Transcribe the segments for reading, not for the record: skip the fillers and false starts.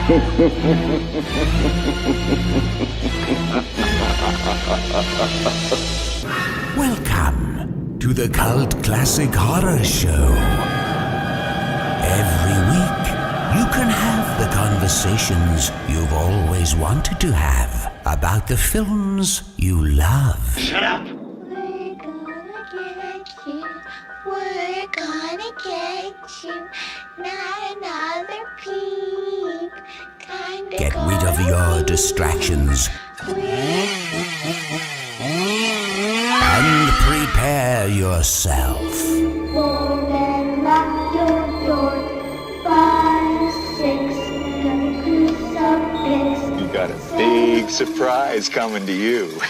Welcome to the Cult Classic Horror Show. Every week, you can have the conversations you've always wanted to have about the films you love. Shut up! We're gonna get you. Not another peep. Get rid of your distractions and prepare yourself. Then lock your door. 5, 6, gonna crucifix. You got a big surprise coming to you.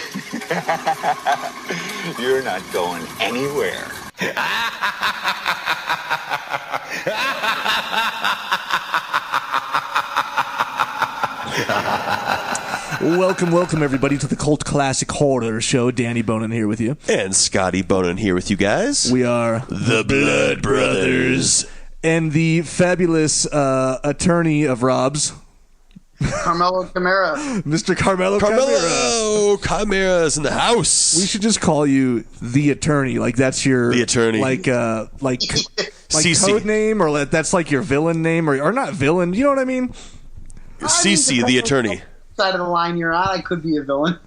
You're not going anywhere. Welcome everybody to the Cult Classic Horror Show. Danny Bonin here with you. And Scotty Bonin here with you guys. We are the Blood Brothers. And the fabulous attorney of Rob's, Carmelo Camara. Mr. Carmelo Chimera's in the house. We should just call you the attorney. Like that's your the attorney. Like CC. code name, or that's like your villain name, or not villain. You know what I mean? CC, the attorney. Side of the line you're on, I could be a villain.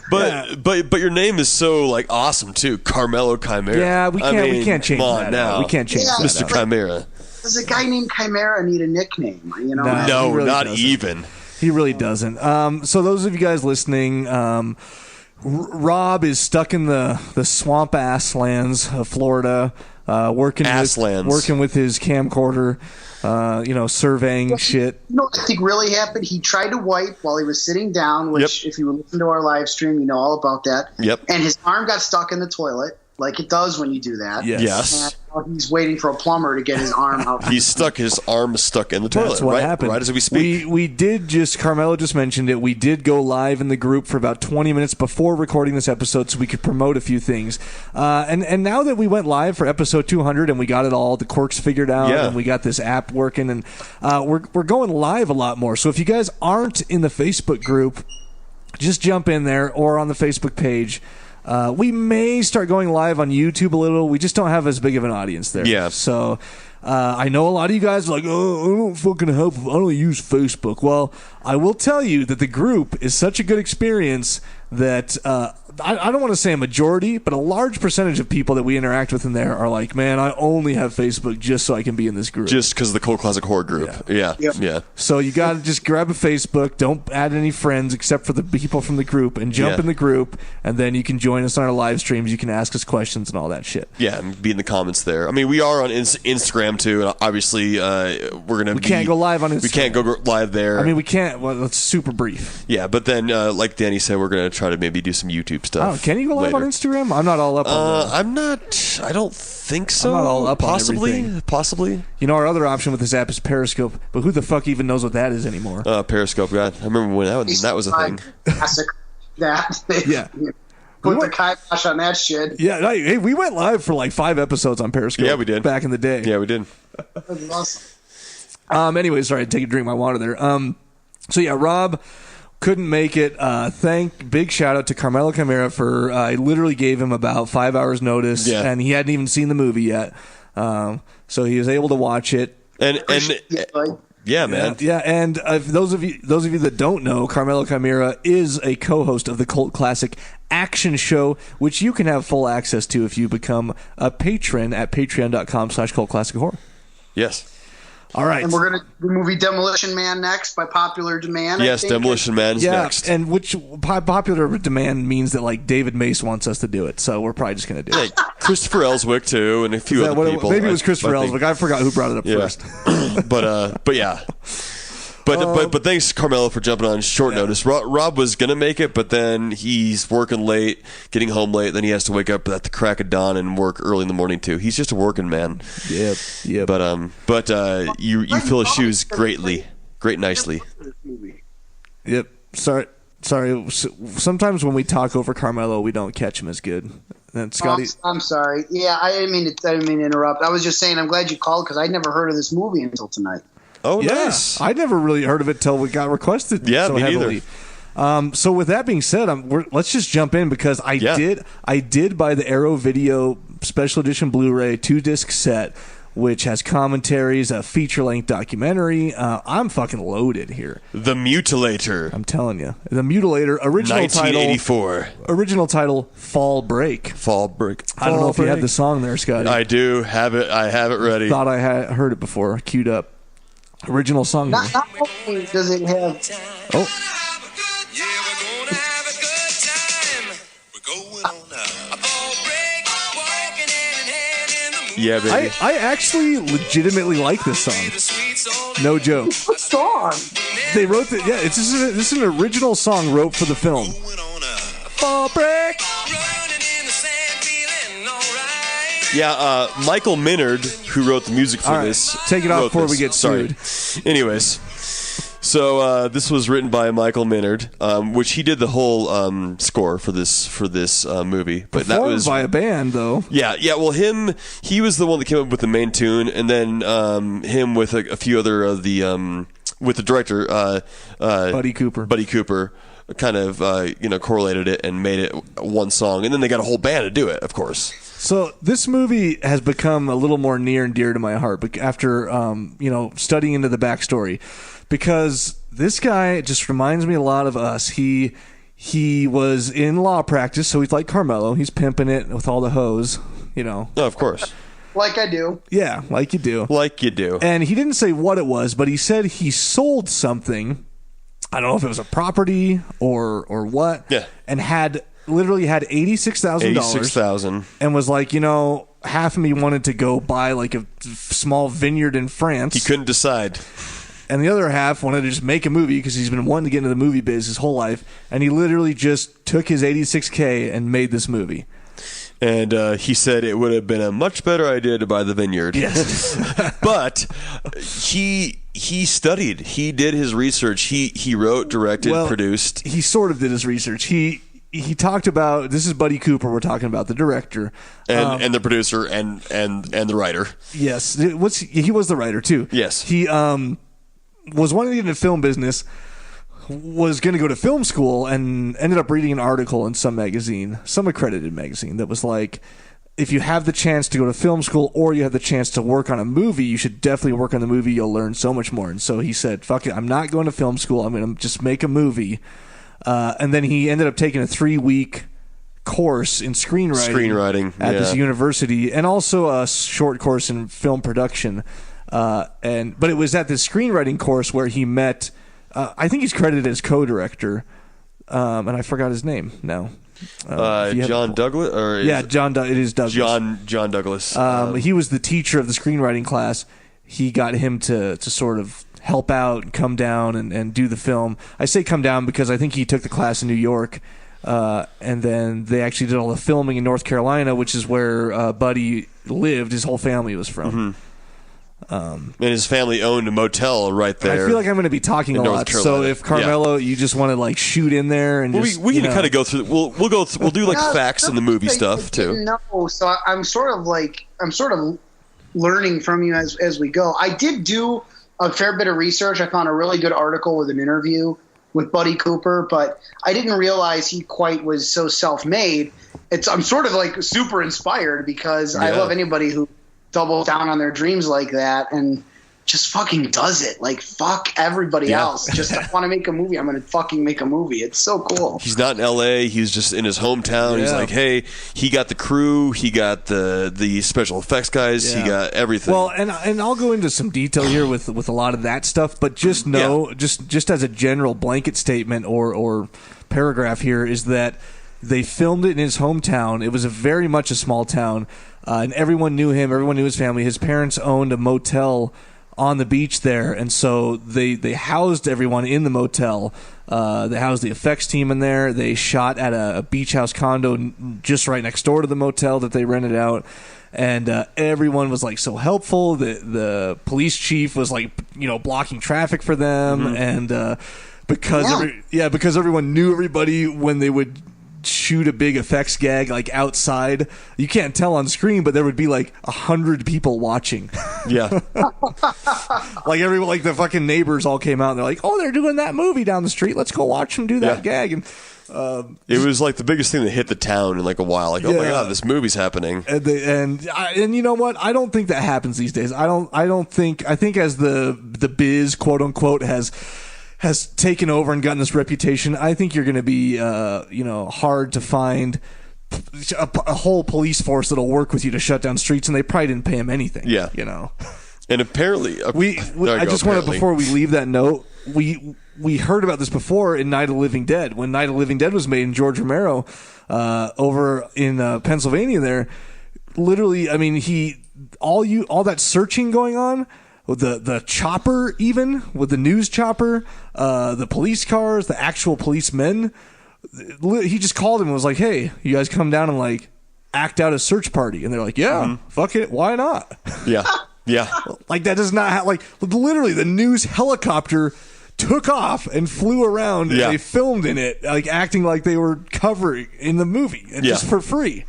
But your name is so like awesome too, Carmelo Chimera. Yeah, we can't change that. Now. We can't change that. Mr. Chimera. Does a guy named Chimera need a nickname? You know? No, really not doesn't. even. He really doesn't. So those of you guys listening, Rob is stuck in the swamp ass lands of Florida, working with his camcorder, surveying shit. You know what I think really happened? He tried to wipe while he was sitting down, which if you listen to our live stream, you know all about that. Yep. And his arm got stuck in the toilet, like it does when you do that. Yes. And he's waiting for a plumber to get his arm out. His arm stuck in the toilet. That's what happened. Right as we speak. We did Carmelo just mentioned it. We did go live in the group for about 20 minutes before recording this episode so we could promote a few things. And now that we went live for episode 200 and we got it all, the quirks figured out, and we got this app working, and we're going live a lot more. So if you guys aren't in the Facebook group, just jump in there or on the Facebook page. We may start going live on YouTube a little. We just don't have as big of an audience there. Yeah. So I know a lot of you guys are like, oh, I don't fucking have, I don't use Facebook. Well, I will tell you that the group is such a good experience that I don't want to say a majority, but a large percentage of people that we interact with in there are like, man, I only have Facebook just so I can be in this group. Just because of the Cult Classic Horror group. Yeah. So you got to just grab a Facebook. Don't add any friends except for the people from the group, and jump in the group, and then you can join us on our live streams. You can ask us questions and all that shit. Yeah, and be in the comments there. I mean, we are on Instagram too, and obviously we can't go live on Instagram. We can't go live there. I mean, we can't. Well, it's super brief. Yeah, but then, like Danny said, we're going to try to maybe do some YouTube stuff. Oh, can you go live on Instagram? I'm not all up on that. I'm not. I don't think so. I'm not all up possibly, on everything. Possibly. You know, our other option with this app is Periscope, but who the fuck even knows what that is anymore? Periscope, God. I remember when that was a thing. Classic. That. Yeah. Put the kibosh on that shit. Yeah, hey, we went live for like 5 episodes on Periscope. Yeah, we did. Back in the day. Yeah, we did. That was awesome. Anyway, sorry, I take a drink of my water there. So yeah, Rob couldn't make it. Big shout out to Carmelo Chimera for I literally gave him about 5 hours notice, and he hadn't even seen the movie yet. So he was able to watch it. Yeah, man. Yeah, and those of you that don't know, Carmelo Chimera is a co-host of the Cult Classic Action Show, which you can have full access to if you become a patron at patreon.com/cultclassichorror. Yes. All right. And we're going to do the movie Demolition Man next by popular demand. Yes, Demolition Man is next. And which popular demand means that like David Mace wants us to do it, so we're probably just going to do it. Christopher Ellswick too, and a few other people. Maybe it was Christopher Ellswick. I forgot who brought it up first. But yeah. But thanks, Carmelo, for jumping on short notice. Rob was going to make it, but then he's working late, getting home late, then he has to wake up at the crack of dawn and work early in the morning, too. He's just a working man. Yep. But you fill his shoes nicely. Yep. Sorry. Sometimes when we talk over Carmelo, we don't catch him as good. And Scotty, I'm sorry. Yeah, I didn't mean to interrupt. I was just saying I'm glad you called because I'd never heard of this movie until tonight. Oh, Yeah, nice. I never really heard of it till we got requested. Yeah, so me heavily. So with that being said, let's just jump in because I did buy the Arrow Video Special Edition Blu-ray 2-disc set, which has commentaries, a feature-length documentary. I'm fucking loaded here. The Mutilator. I'm telling you, The Mutilator. Original 1984. title. Original title: Fall Break. Fall Break. I don't know if you had the song there, Scotty. I do have it. I have it ready. Thought I had heard it before. Queued up. Original song. Not only does it have. Oh. Yeah, baby. I actually legitimately like this song. No joke. What song? They wrote the this is an original song wrote for the film. Fall Break. Yeah, Michael Minard, who wrote the music for this. Take it off wrote before this. we get Sorry. Anyways, so this was written by Michael Minard, which he did the whole score for this movie. But Performed that was by a band, though. Yeah. Well, he was the one that came up with the main tune, and then him with a few other of the with the director, Buddy Cooper. Kind of correlated it and made it one song, and then they got a whole band to do it, of course. So this movie has become a little more near and dear to my heart after studying into the backstory, because this guy just reminds me a lot of us. He was in law practice, so he's like Carmelo. He's pimping it with all the hoes, Oh, of course. Like I do. Yeah, like you do. Like you do. And he didn't say what it was, but he said he sold something. I don't know if it was a property or what. Yeah. And literally had $86,000. $86,000. And was like, half of me wanted to go buy like a small vineyard in France. He couldn't decide. And the other half wanted to just make a movie because he's been wanting to get into the movie biz his whole life. And he literally just took his $86K and made this movie. And he said it would have been a much better idea to buy the vineyard. Yes. But he studied. He did his research. He wrote, directed, produced. He sort of did his research. He talked about, this is Buddy Cooper we're talking about, the director. And the producer and the writer. Yes. He was the writer, too. Yes. He was wanting to get into the film business, was going to go to film school, and ended up reading an article in some accredited magazine, that was like, if you have the chance to go to film school or you have the chance to work on a movie, you should definitely work on the movie. You'll learn so much more. And so he said, fuck it, I'm not going to film school. I'm going to just make a movie. And then he ended up taking a 3-week course in screenwriting at this university, and also a short course in film production. But it was at this screenwriting course where he met, I think he's credited as co-director, and I forgot his name now. John Douglas? It is Douglas. John Douglas. He was the teacher of the screenwriting class. He got him to sort of help out and come down and do the film. I say come down because I think he took the class in New York, and then they actually did all the filming in North Carolina, which is where Buddy lived. His whole family was from. Mm-hmm. And his family owned a motel right there. I feel like I'm going to be talking a lot. So if Carmelo, you just want to like shoot in there and we can kind of go through. We'll do like facts and the movie stuff too. No, so I'm sort of learning from you as we go. I did do a fair bit of research. I found a really good article with an interview with Buddy Cooper, but I didn't realize he quite was so self-made. I'm sort of like super inspired because I love anybody who doubles down on their dreams like that and just fucking does it. Like, fuck everybody else. Just I want to make a movie. I'm going to fucking make a movie. It's so cool. He's not in L.A. He's just in his hometown. Yeah. He's like, hey, he got the crew. He got the special effects guys. Yeah. He got everything. Well, and I'll go into some detail here with a lot of that stuff, but just know, just as a general blanket statement or paragraph here, is that they filmed it in his hometown. It was very much a small town, and everyone knew him. Everyone knew his family. His parents owned a motel on the beach there, and so they housed everyone in the motel. They housed the effects team in there. They shot at a beach house condo just right next door to the motel that they rented out, and everyone was like so helpful. The police chief was like blocking traffic for them, and because everyone knew everybody when they would shoot a big effects gag like outside. You can't tell on screen, but there would be like 100 people watching. Yeah. Like everyone, like the fucking neighbors all came out and they're like, "Oh, they're doing that movie down the street. Let's go watch them do that gag." And it was like the biggest thing that hit the town in like a while. Like, oh my god, this movie's happening. And you know what? I don't think that happens these days. I think as the biz, quote unquote, has taken over and gotten this reputation, I think you're going to be hard to find a whole police force that'll work with you to shut down streets, and they probably didn't pay him anything. Yeah. And apparently, I just want to, before we leave that note, we heard about this before in Night of the Living Dead. When Night of the Living Dead was made, and George Romero over in Pennsylvania there, literally, I mean, all that searching going on, with the chopper, even with the news chopper, the police cars, the actual policemen, he just called him and was like, "Hey, you guys come down and like act out a search party," and they're like, "Yeah, fuck it, why not?" Yeah. Yeah. Like that does not have literally the news helicopter took off and flew around and they filmed in it, like acting like they were covering in the movie and just for free.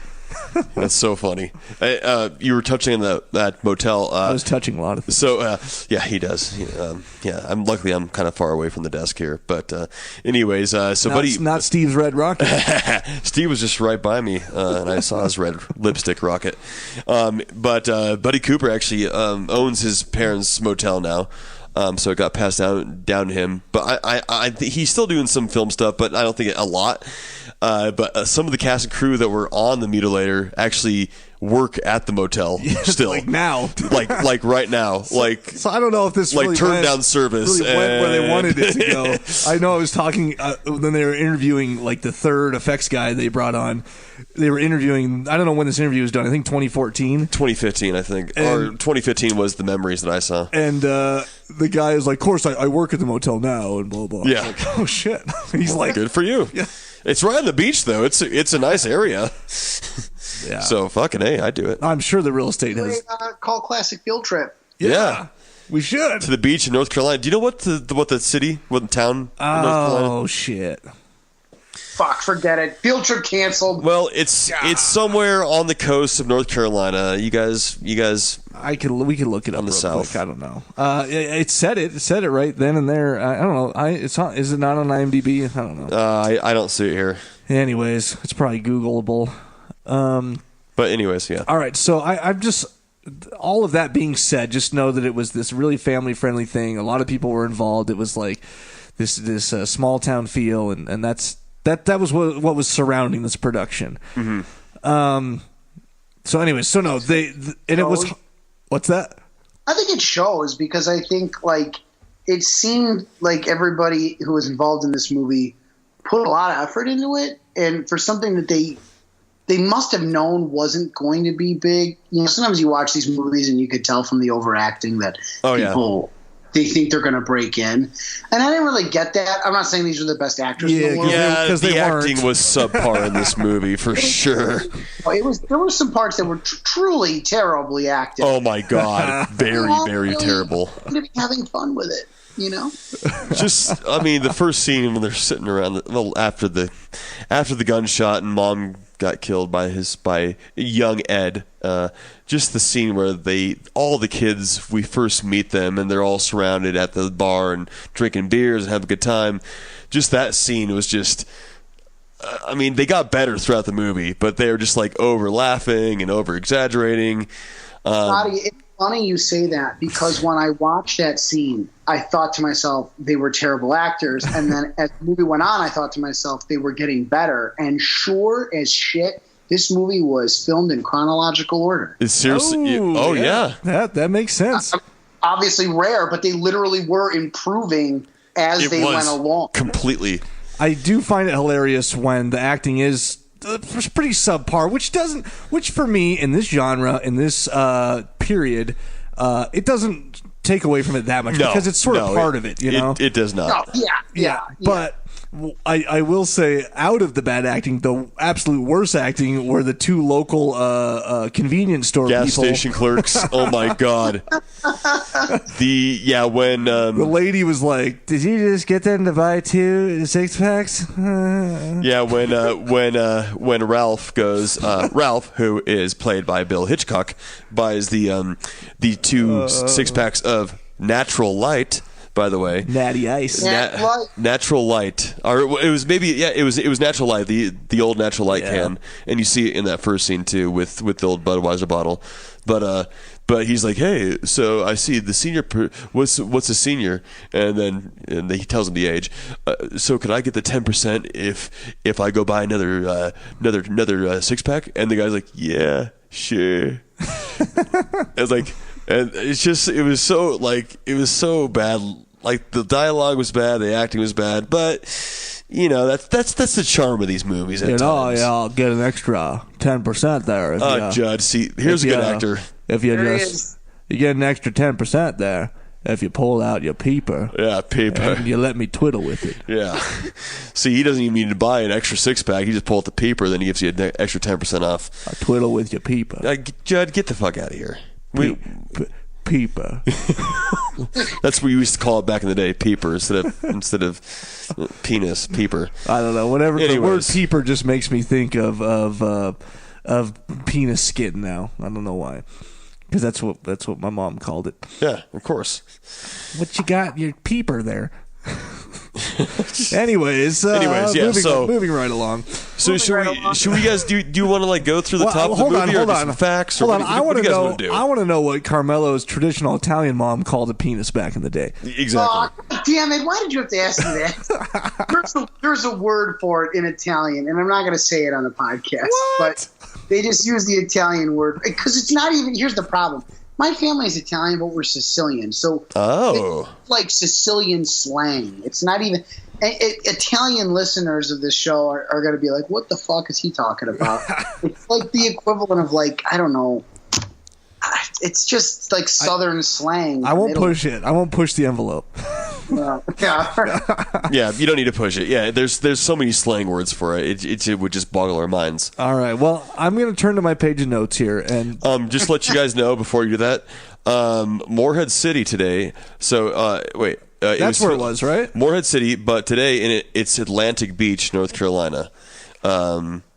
That's so funny. You were touching on that motel. I was touching a lot of things. So he does. I'm kind of far away from the desk here, but anyways, buddy, not Steve's red rocket. Steve was just right by me, and I saw his red lipstick rocket. But Buddy Cooper actually owns his parents' motel now. So it got passed down to him, but I he's still doing some film stuff, but I don't think a lot. But some of the cast and crew that were on the Mutilator actually work at the motel still, like now, like right now, So I don't know if this like really turned down service really went where they wanted it to go. I know I was talking when they were interviewing like the third effects guy they brought on. They were interviewing. I don't know when this interview was done. I think 2015, I think, or 2015 was the memories that I saw. And the guy is like, "Of course, I work at the motel now," and blah blah. Yeah. Like, oh shit. He's like, "Good for you." Yeah. It's right on the beach though. It's a nice area. Yeah. So fucking A, I do it. I'm sure the real estate has Call Classic Field Trip. Yeah. We should. To the beach in North Carolina. Do you know what the town in North Carolina? Oh shit. Fuck, forget it. Field trip canceled. Well, it's somewhere on the coast of North Carolina. You guys. We could look it up on the south. Quick. I don't know. It said it right then and there. I don't know. Is it not on IMDb? I don't know. I don't see it here. Anyways, it's probably Googleable. But anyways, yeah. All right. So I'm just. All of that being said, just know that it was this really family friendly thing. A lot of people were involved. It was like this small town feel, and that was what was surrounding this production. Mm-hmm. So anyways, so no, it was. What's that? I think it shows because I think like it seemed like everybody who was involved in this movie put a lot of effort into it, and for something that they must have known wasn't going to be big. You know, sometimes you watch these movies and you could tell from the overacting that people they think they're going to break in, and I didn't really get that. I'm not saying these are the best actors in the world. Yeah, because the acting was subpar in this movie for sure. There were some parts that were truly terribly acted. Oh my god, very very terrible. I'm going to be having fun with it. You know, just I mean, the first scene when they're sitting around after the gunshot and mom got killed by young Ed. Just the scene where all the kids, we first meet them and they're all surrounded at the bar and drinking beers and have a good time. Just that scene was just. I mean, they got better throughout the movie, but they were just like over laughing and over exaggerating. It's funny you say that because when I watched that scene, I thought to myself they were terrible actors, and then as the movie went on, I thought to myself they were getting better. And sure as shit, this movie was filmed in chronological order. It's seriously? Yeah. That makes sense. Obviously rare, but they literally were improving as they went along. Completely. I do find it hilarious when the acting is pretty subpar, which for me in this genre, in this period, it doesn't take away from it that much because it's sort of part of it, you know? It does not. Yeah. But I will say, out of the bad acting, the absolute worst acting were the two local convenience store Gas people. station clerks. Oh my god. When The lady was like, "Did you just get them to buy 2 6-packs?" When Ralph goes, Ralph, who is played by Bill Hitchcock, buys the 2 6-packs of Natural Light. By the way, Natty Ice. Natural Light, or it was Natural Light, the old Natural Light can, and you see it in that first scene too with the old Budweiser bottle, but he's like, hey, so I see the senior, what's a senior, and he tells him the age, so could I get the 10% if I go buy another 6-pack, and the guy's like, yeah, sure. It's like, and it's just it was so bad. Like the dialogue was bad, the acting was bad, but that's the charm of these movies. At times. I'll get an extra 10% there. Judd, see, here's a good actor. If you get an extra 10% there, if you pull out your peeper. Yeah, peeper. And you let me twiddle with it. Yeah. See, he doesn't even need to buy an extra 6-pack. He just pulls out the peeper, then he gives you an extra 10% off. I twiddle with your peeper. Judd, get the fuck out of here. Peeper. That's what we used to call it back in the day, peeper instead of penis, peeper. I don't know. Anyways. The word peeper just makes me think of penis skin now. I don't know why. Because that's what my mom called it. Yeah, of course. What you got? Your peeper there. Anyways, moving right along. So should we guys do you want to go through the top of the movie or some facts? Hold on. I want to know what Carmelo's traditional Italian mom called a penis back in the day. Exactly. Damn it! Why did you have to ask me that? there's a word for it in Italian, and I'm not going to say it on the podcast. But they just use the Italian word because it's not even. Here's the problem. My family's Italian, but we're Sicilian, so it's like Sicilian slang. It's not even Italian listeners of this show are going to be like, "What the fuck is he talking about?" It's like the equivalent of I don't know. It's just like Southern slang. I won't push it. I won't push the envelope. Yeah, you don't need to push it. Yeah, there's so many slang words for it. It would just boggle our minds. All right. Well, I'm going to turn to my page of notes here and just to let you guys know before you do that. Morehead City today. So wait, that's where it was, right? Morehead City, but today it's Atlantic Beach, North Carolina.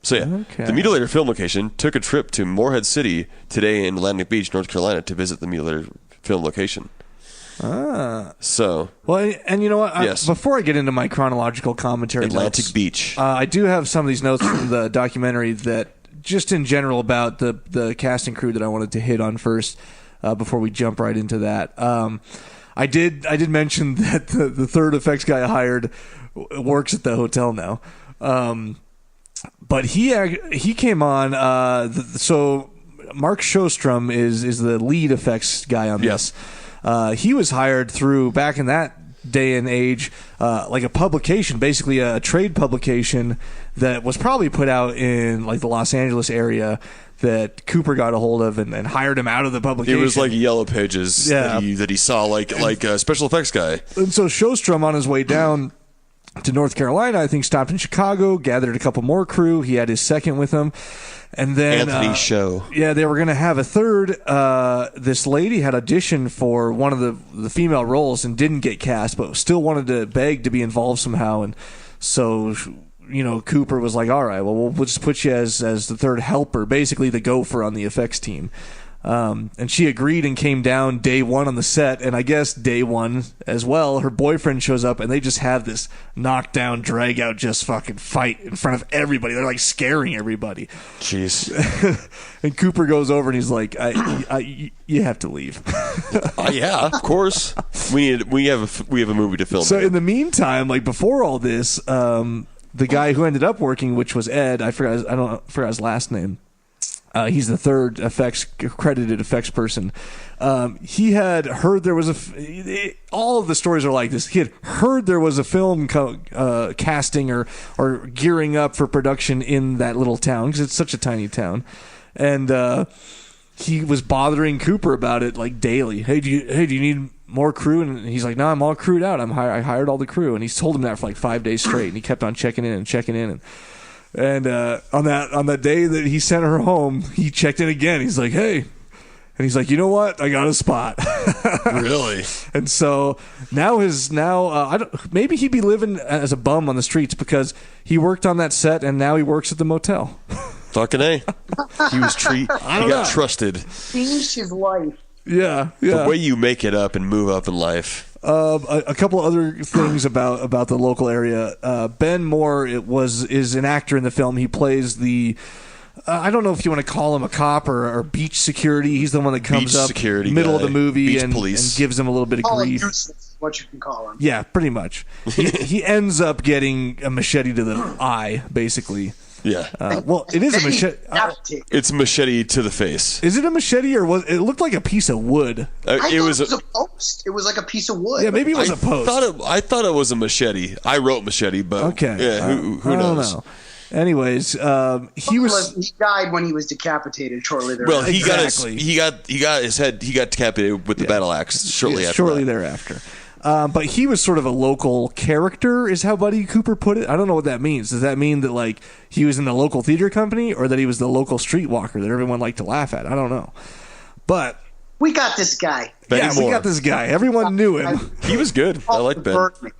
So yeah, the Mutilator film location took a trip to Morehead City today in Atlantic Beach, North Carolina, to visit the Mutilator film location. So well, and you know what? Yes. Before I get into my chronological commentary, Atlantic Beach. I do have some of these notes from the documentary that, just in general, about the cast and crew that I wanted to hit on first before we jump right into that. I did mention that the third effects guy I hired works at the hotel now. But he came on. So Mark Sjostrom is the lead effects guy on this. He was hired through, back in that day and age, like a publication, basically a trade publication that was probably put out in the Los Angeles area, that Cooper got a hold of and hired him out of the publication. It was like Yellow Pages that he saw, like a special effects guy. And so Sjostrom, on his way down to North Carolina, I think stopped in Chicago, gathered a couple more crew. He had his second with him. And then Anthony Show. Yeah, they were going to have a third. This lady had auditioned for one of the female roles and didn't get cast, but still wanted to beg to be involved somehow. And so, Cooper was like, all right, well, we'll just put you as the third helper, basically the gopher on the effects team. And she agreed and came down day one on the set, and I guess day one as well, her boyfriend shows up, and they just have this knockdown, drag out, just fucking fight in front of everybody. They're scaring everybody. Jeez. And Cooper goes over and he's like, "You have to leave." Yeah, of course. We have a movie to film. So in the meantime, before all this, the guy who ended up working, which was Ed, I forgot his last name. He's the third credited effects person. He had heard there was all of the stories are like this. He had heard there was a film casting or gearing up for production in that little town, because it's such a tiny town. And he was bothering Cooper about it like daily. Hey, do you need more crew? And he's like, no, I'm all crewed out. I hired all the crew. And he's told him that for like 5 days straight. And he kept on checking in. And on that day that he sent her home, he checked in again. He's like, hey. And he's like, you know what? I got a spot. Really? And so now maybe he'd be living as a bum on the streets because he worked on that set and now he works at the motel. Fucking A. He got trusted. Changed his life. Yeah. The way you make it up and move up in life. A couple other things about the local area. Ben Moore is an actor in the film. He plays the I don't know if you want to call him a cop or beach security. He's the one that comes up middle of the movie and gives him a little bit of grief. What you can call him. Yeah, pretty much. He ends up getting a machete to the eye, basically. Yeah. Well, it is a machete. It's a machete to the face. Is it a machete or it looked like a piece of wood? It was a post. It was like a piece of wood. Yeah, maybe it was a post. I thought it was a machete. I wrote machete, but okay. Yeah, who knows? Know. Anyways, he died when he was decapitated shortly thereafter. Well, he got his head decapitated with the battle axe shortly thereafter. But he was sort of a local character, is how Buddy Cooper put it. I don't know what that means. Does that mean that like he was in the local theater company, or that he was the local streetwalker that everyone liked to laugh at? I don't know. But we got this guy. We got this guy. Everyone knew him. He was good. I like Ben. Birdman.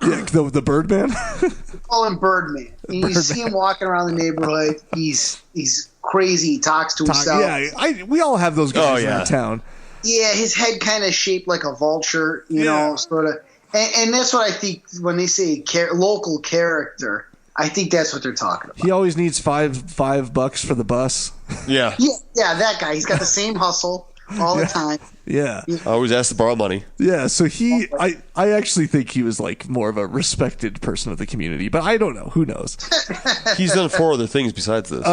Yeah, the Birdman. We call him Birdman. You see him walking around the neighborhood. He's crazy. He talks to himself. Yeah, we all have those guys around town. Yeah, his head kind of shaped like a vulture, you know, sort of. And that's what I think when they say local character. I think that's what they're talking about. He always needs $5 for the bus. Yeah. Yeah, that guy. He's got the same hustle all the time. Yeah. I always ask to borrow money. Yeah, so I actually think he was like more of a respected person of the community, but I don't know. Who knows? He's done 4 other things besides this.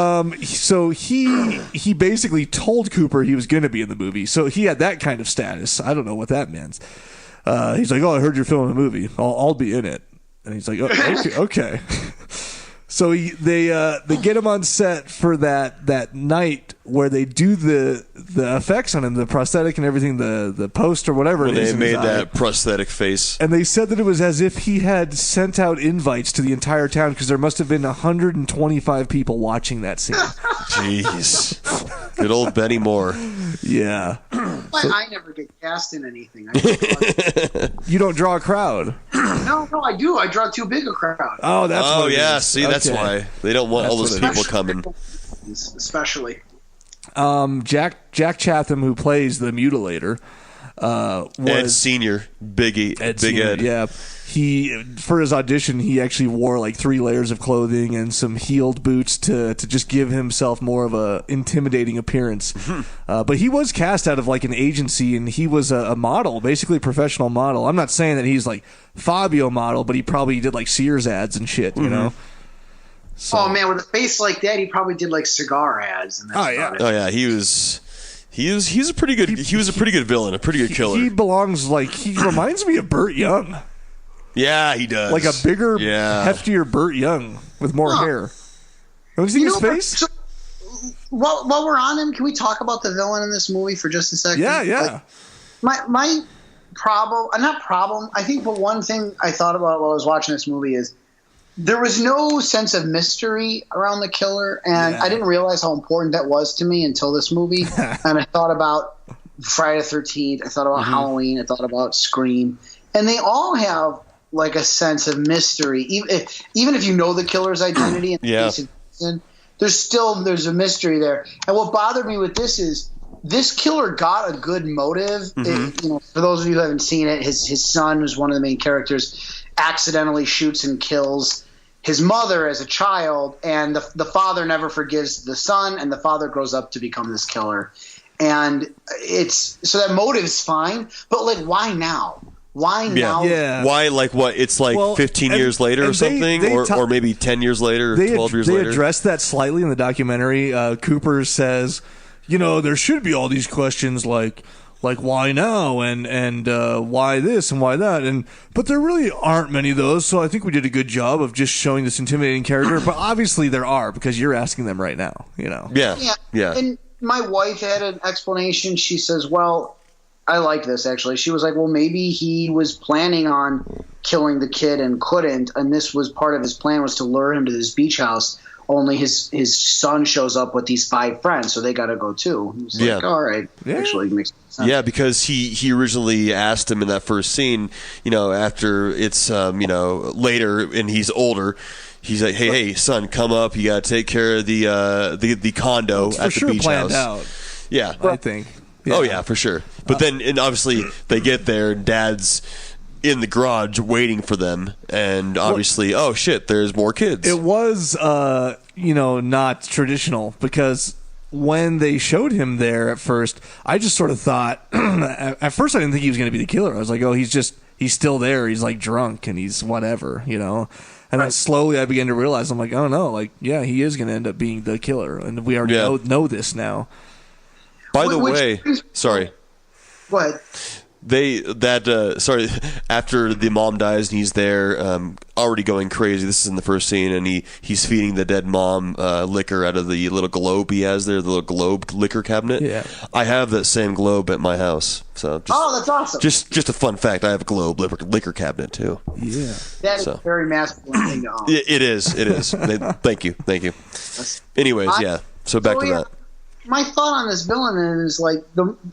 So he basically told Cooper he was going to be in the movie, so he had that kind of status. I don't know what that means. He's like, oh, I heard you're filming a movie. I'll be in it. And he's like, oh, okay. So they get him on set for that night where they do the effects on him, the prosthetic and everything, the post or whatever. When they made that prosthetic face. And they said that it was as if he had sent out invites to the entire town because there must have been 125 people watching that scene. Jeez. Good old Benny Moore. Yeah. I never get cast in anything. You don't draw a crowd. No, I do. I draw too big a crowd. Oh, that's what it is. See, that's why they don't want all those people coming. Especially. Jack Chatham, who plays the Mutilator, Ed Senior, Big Ed. Yeah, he for his audition he actually wore like 3 layers of clothing and some heeled boots to just give himself more of a intimidating appearance. But he was cast out of like an agency, and he was a model, basically a professional model. I'm not saying that he's like Fabio model, but he probably did like Sears ads and shit, you know. So. Oh man, with a face like that, he probably did like cigar ads. And He's a pretty good. He was a pretty good villain, a pretty good killer. He reminds me of Burt Young. Yeah, he does. Like a bigger, heftier Burt Young with more hair. Have you seen his face? So, while we're on him, can we talk about the villain in this movie for just a second? Yeah. Like, my problem, not problem, I think, but one thing I thought about while I was watching this movie is there was no sense of mystery around the killer, and I didn't realize how important that was to me until this movie. And I thought about Friday the 13th, I thought about Halloween, I thought about Scream, and they all have like a sense of mystery, even if you know the killer's identity. There's a mystery there. And what bothered me with this is this killer got a good motive. For those of you who haven't seen it, his son, who's one of the main characters, accidentally shoots and kills his mother as a child, and the father never forgives the son, and the father grows up to become this killer. And so that motive is fine, but like, why now? Why now? Yeah. Why, like, what? It's like 15 years later or something? Or maybe 10 years later or 12 years later? They addressed that slightly in the documentary. Cooper says, there should be all these questions like why now and why this and why that, but there really aren't many of those, so I think we did a good job of just showing this intimidating character. But obviously there are, because you're asking them right now, Yeah. my wife had an explanation. She says, well, I like this actually. She was like, well, maybe he was planning on killing the kid and couldn't, and this was part of his plan, was to lure him to this beach house. Only his son shows up with these 5 friends, so they got to go too. He's like, all right, actually makes sense. Yeah, because he originally asked him in that first scene, after it's later and he's older. He's like, hey, son, come up. You got to take care of the condo at the beach house. Out. Yeah, I think. Yeah. Oh yeah, for sure. But then, and obviously, they get there, and Dad's in the garage waiting for them, and obviously, oh shit, there's more kids. It was, not traditional, because when they showed him there at first, I just sort of thought, at first I didn't think he was going to be the killer. I was like, oh, he's still there. He's like drunk and he's whatever, And then slowly I began to realize, I'm like, oh no, he is going to end up being the killer, and we already know this now. By the way, sorry. Go ahead. After the mom dies and he's there, already going crazy. This is in the first scene, and he's feeding the dead mom liquor out of the little globe he has there, the little globe liquor cabinet. Yeah, I have that same globe at my house. So that's awesome. Just a fun fact. I have a globe liquor cabinet too. Yeah, that is a very masculine thing to own. It is. Thank you. Anyways, So back to that. My thought on this villain is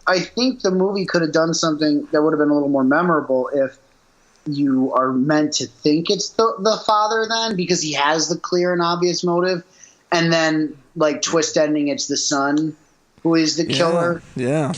I think the movie could have done something that would have been a little more memorable if you are meant to think it's the father then, because he has the clear and obvious motive, and then twist ending, it's the son who is the killer. Yeah.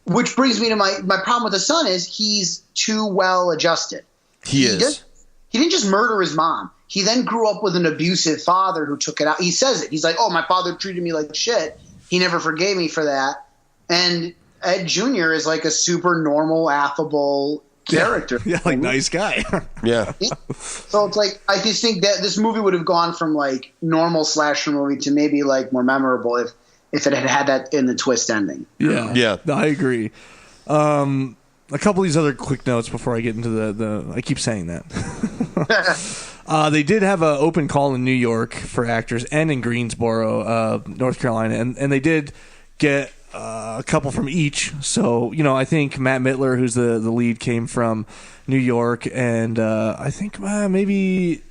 Which brings me to my problem with the son is he's too well adjusted. He is. He didn't just murder his mom. He then grew up with an abusive father who took it out. He says it. He's like, oh, my father treated me like shit. He never forgave me for that. And Ed Jr. is like a super normal, affable character. Yeah, nice guy. Yeah. So it's I just think that this movie would have gone from normal slasher movie to maybe more memorable if it had that in the twist ending. Yeah. Yeah. No, I agree. A couple of these other quick notes before I get into the I keep saying that. They did have an open call in New York for actors and in Greensboro, North Carolina, and they did get a couple from each. So, I think Matt Mittler, who's the lead, came from New York, and I think maybe...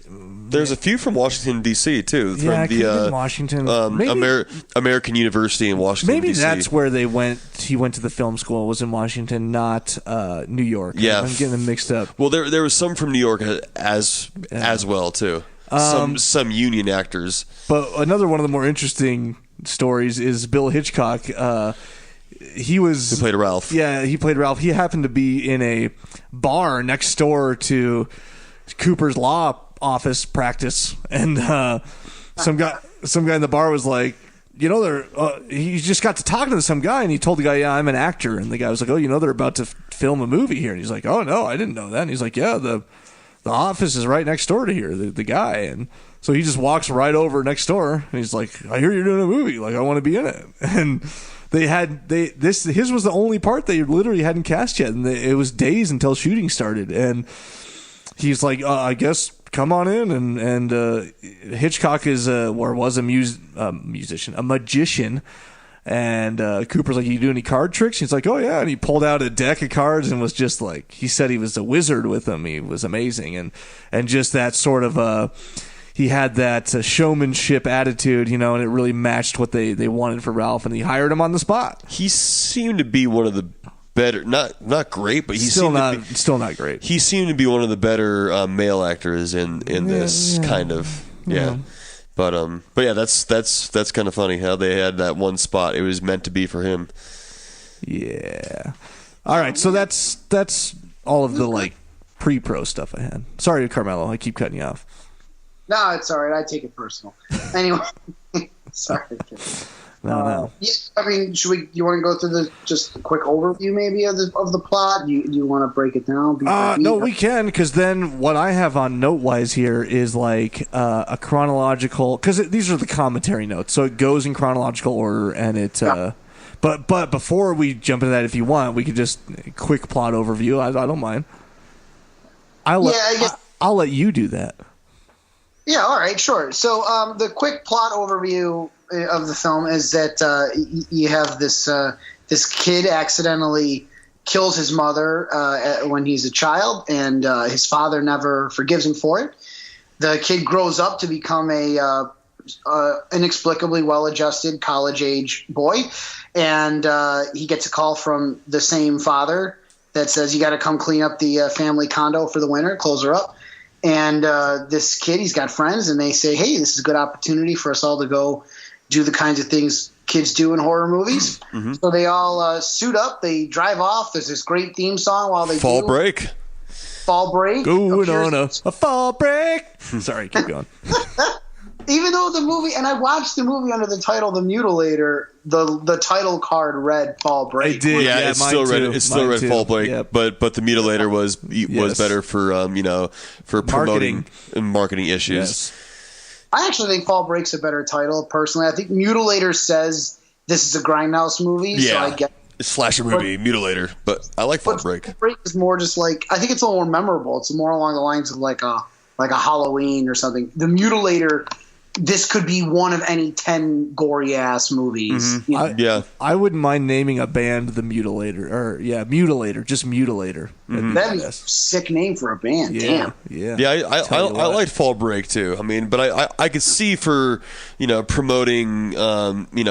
There's a few from Washington, D.C., too. Yeah, from Washington. American University in Washington, maybe D.C. that's where they went. He went to the film school, was in Washington, not New York. Yeah. I'm getting them mixed up. Well, there was some from New York as well, too. Some union actors. But another one of the more interesting stories is Bill Hitchcock. He played Ralph. Yeah, he played Ralph. He happened to be in a bar next door to Cooper's law office practice, and some guy in the bar was like, he just got to talking to some guy, and he told the guy, yeah, I'm an actor, and the guy was like, oh, they're about to film a movie here, and he's like, oh no, I didn't know that, and he's like, yeah, the office is right next door to here, the guy, and so he just walks right over next door, and he's like, I hear you're doing a movie, I want to be in it, and his was the only part they literally hadn't cast yet, and it was days until shooting started, and he's like, I guess come on in, and Hitchcock was a musician, a magician, and Cooper's like, you do any card tricks? He's like, oh yeah, and he pulled out a deck of cards and was just he said he was a wizard with them. He was amazing, and just that sort of he had that showmanship attitude, and it really matched what they wanted for Ralph, and he hired him on the spot. He seemed to be one of the better, not great, but he's still not great. He seemed to be one of the better male actors in this kind of But yeah, that's kind of funny how they had that one spot. It was meant to be for him. Yeah. All right, so that's all of the pre-pro stuff I had. Sorry, Carmelo, I keep cutting you off. No, it's all right. I take it personal. Anyway, sorry. No. Yeah, I mean, you want to go through just a quick overview maybe of the plot? Do you want to break it down? No, we can, because then what I have on note-wise here is a chronological, because these are the commentary notes, so it goes in chronological order, and it. But before we jump into that, if you want, we could just quick plot overview. I don't mind. I'll let you do that. Yeah, all right, sure. So the quick plot overview of the film is that you have this kid accidentally kills his mother when he's a child, and his father never forgives him for it. The kid grows up to become a inexplicably well-adjusted college-age boy, and he gets a call from the same father that says, you got to come clean up the family condo for the winter, close her up. And this kid, he's got friends, and they say, hey, this is a good opportunity for us all to go do the kinds of things kids do in horror movies. Mm-hmm. So they all suit up. They drive off. There's this great theme song while they Fall break. Fall break. Going on a fall break. Sorry, keep going. Even though the movie, and I watched the movie under the title The Mutilator, the title card read Fall Break. It did. Yeah, it's still read. It's still read Fall Break. Yep. But the Mutilator was better for for promoting marketing issues. Yes. I actually think Fall Break's a better title, personally. I think Mutilator says this is a grindhouse movie, so I get it's slasher movie, Mutilator, but I like Fall Break. Fall Break is more just like, I think it's a little more memorable. It's more along the lines of like a Halloween or something. The Mutilator, this could be one of any 10 gory ass movies. Mm-hmm. You know? I wouldn't mind naming a band the Mutilator, Mutilator, just Mutilator. Mm-hmm. That'd be a sick name for a band. Damn. Yeah. I liked Fall Break too. I mean, but I could see for promoting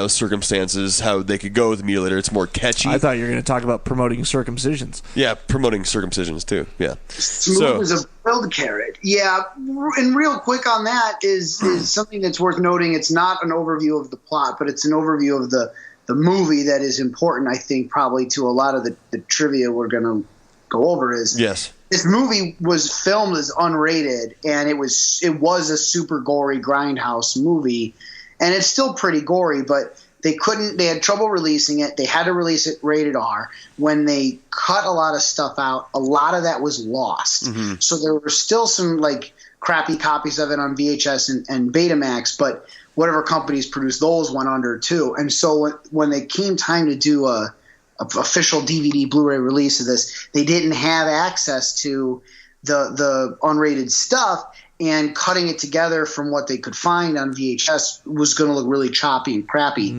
circumstances how they could go with Mutilator. It's more catchy. I thought you were going to talk about promoting circumcisions. Yeah, promoting circumcisions too. Yeah. Smooth as a grilled carrot. Yeah, and real quick on that is something that's worth noting. It's not an overview of the plot, but it's an overview of the movie that is important, I think, probably to a lot of the trivia we're going to go over is yes. This movie was filmed as unrated, and it was a super gory grindhouse movie, and it's still pretty gory, but they had trouble releasing it. They had to release it rated R. When they cut a lot of stuff out, a lot of that was lost. Mm-hmm. So there were still some like crappy copies of it on VHS and Betamax, but whatever companies produced those went under too. And so when they came time to do a official DVD Blu-ray release of this, they didn't have access to the unrated stuff, and cutting it together from what they could find on VHS was going to look really choppy and crappy.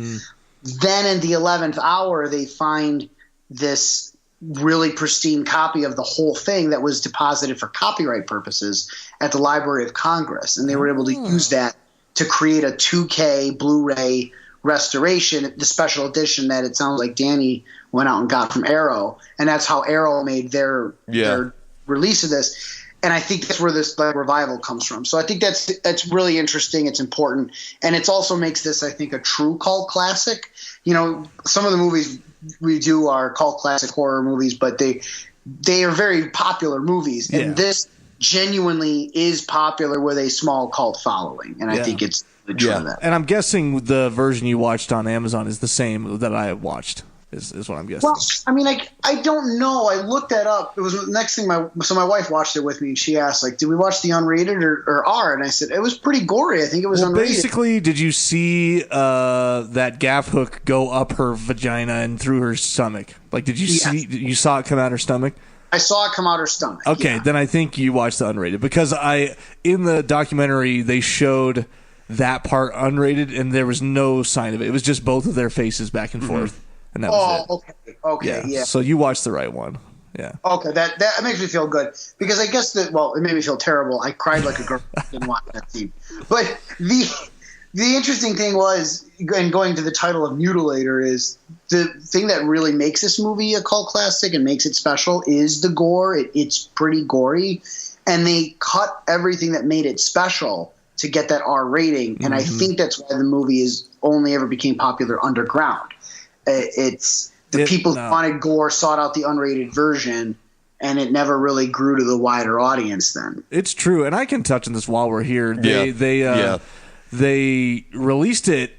Then in the 11th hour, they find this really pristine copy of the whole thing that was deposited for copyright purposes at the Library of Congress, and they were able to use that to create a 2K Blu-ray restoration, the special edition that it sounds like Danny went out and got from Arrow, and that's how Arrow made their release of this. And I think that's where this revival comes from. So I think that's really interesting. It's important, and it also makes this, I think, a true cult classic. You know, some of the movies we do are cult classic horror movies, but they are very popular movies, and this genuinely is popular with a small cult following, and I think it's true of that. And I'm guessing the version you watched on Amazon is the same that I watched. Is what I'm guessing. Well, I mean, I don't know. I looked that up. It was the next thing. My wife watched it with me, and she asked, like, did we watch the unrated or R? And I said, it was pretty gory. I think it was unrated. Basically, did you see that gaff hook go up her vagina and through her stomach? Like, did you see? You saw it come out her stomach? I saw it come out her stomach. Okay, then I think you watched the unrated, because in the documentary they showed that part unrated, and there was no sign of it. It was just both of their faces back and forth. And that was it. Okay, yeah. So you watched the right one. Yeah. Okay, that makes me feel good, because I guess it made me feel terrible. I cried like a girl. Didn't watch that scene. But the interesting thing was, and going to the title of Mutilator, is the thing that really makes this movie a cult classic and makes it special is the gore. It's pretty gory, and they cut everything that made it special to get that R rating. And I think that's why the movie only ever became popular underground. It's the people who wanted gore sought out the unrated version, and it never really grew to the wider audience then. It's true, and I can touch on this while we're here. They released it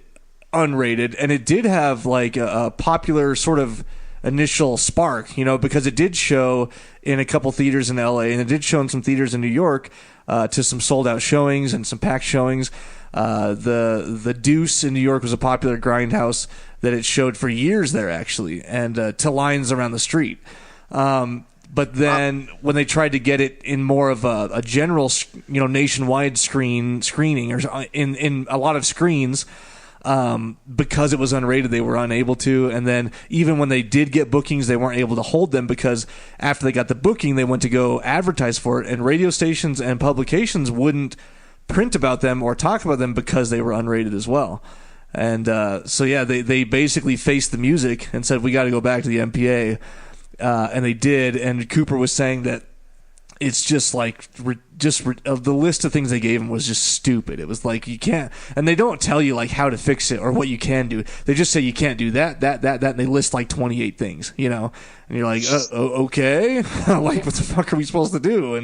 unrated, and it did have like a popular sort of initial spark, because it did show in a couple theaters in LA, and it did show in some theaters in New York to some sold out showings and some packed showings. The Deuce in New York was a popular grindhouse that it showed for years there, actually, and to lines around the street. But then when they tried to get it in more of a general, nationwide screening or in a lot of screens, because it was unrated, they were unable to. And then even when they did get bookings, they weren't able to hold them because after they got the booking, they went to go advertise for it, and radio stations and publications wouldn't print about them or talk about them because they were unrated as well. And they basically faced the music and said, we got to go back to the MPAA. And they did, and Cooper was saying that it's just like the list of things they gave him was just stupid. It was like you can't, and they don't tell you like how to fix it or what you can do. They just say you can't do that, and they list like 28 things, and you're like, okay, like what the fuck are we supposed to do?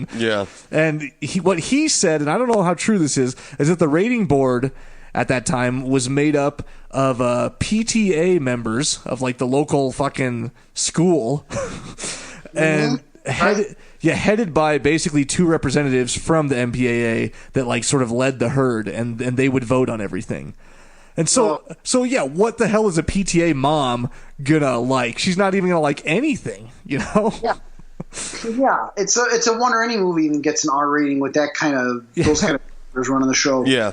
And what he said, and I don't know how true this is that the rating board at that time was made up of PTA members of like the local fucking school, and headed by basically two representatives from the MPAA that like sort of led the herd, and they would vote on everything. And so what the hell is a PTA mom gonna like? She's not even gonna like anything, Yeah. Yeah, it's a wonder any movie even gets an R rating with that kind of those kind of running the show. Yeah,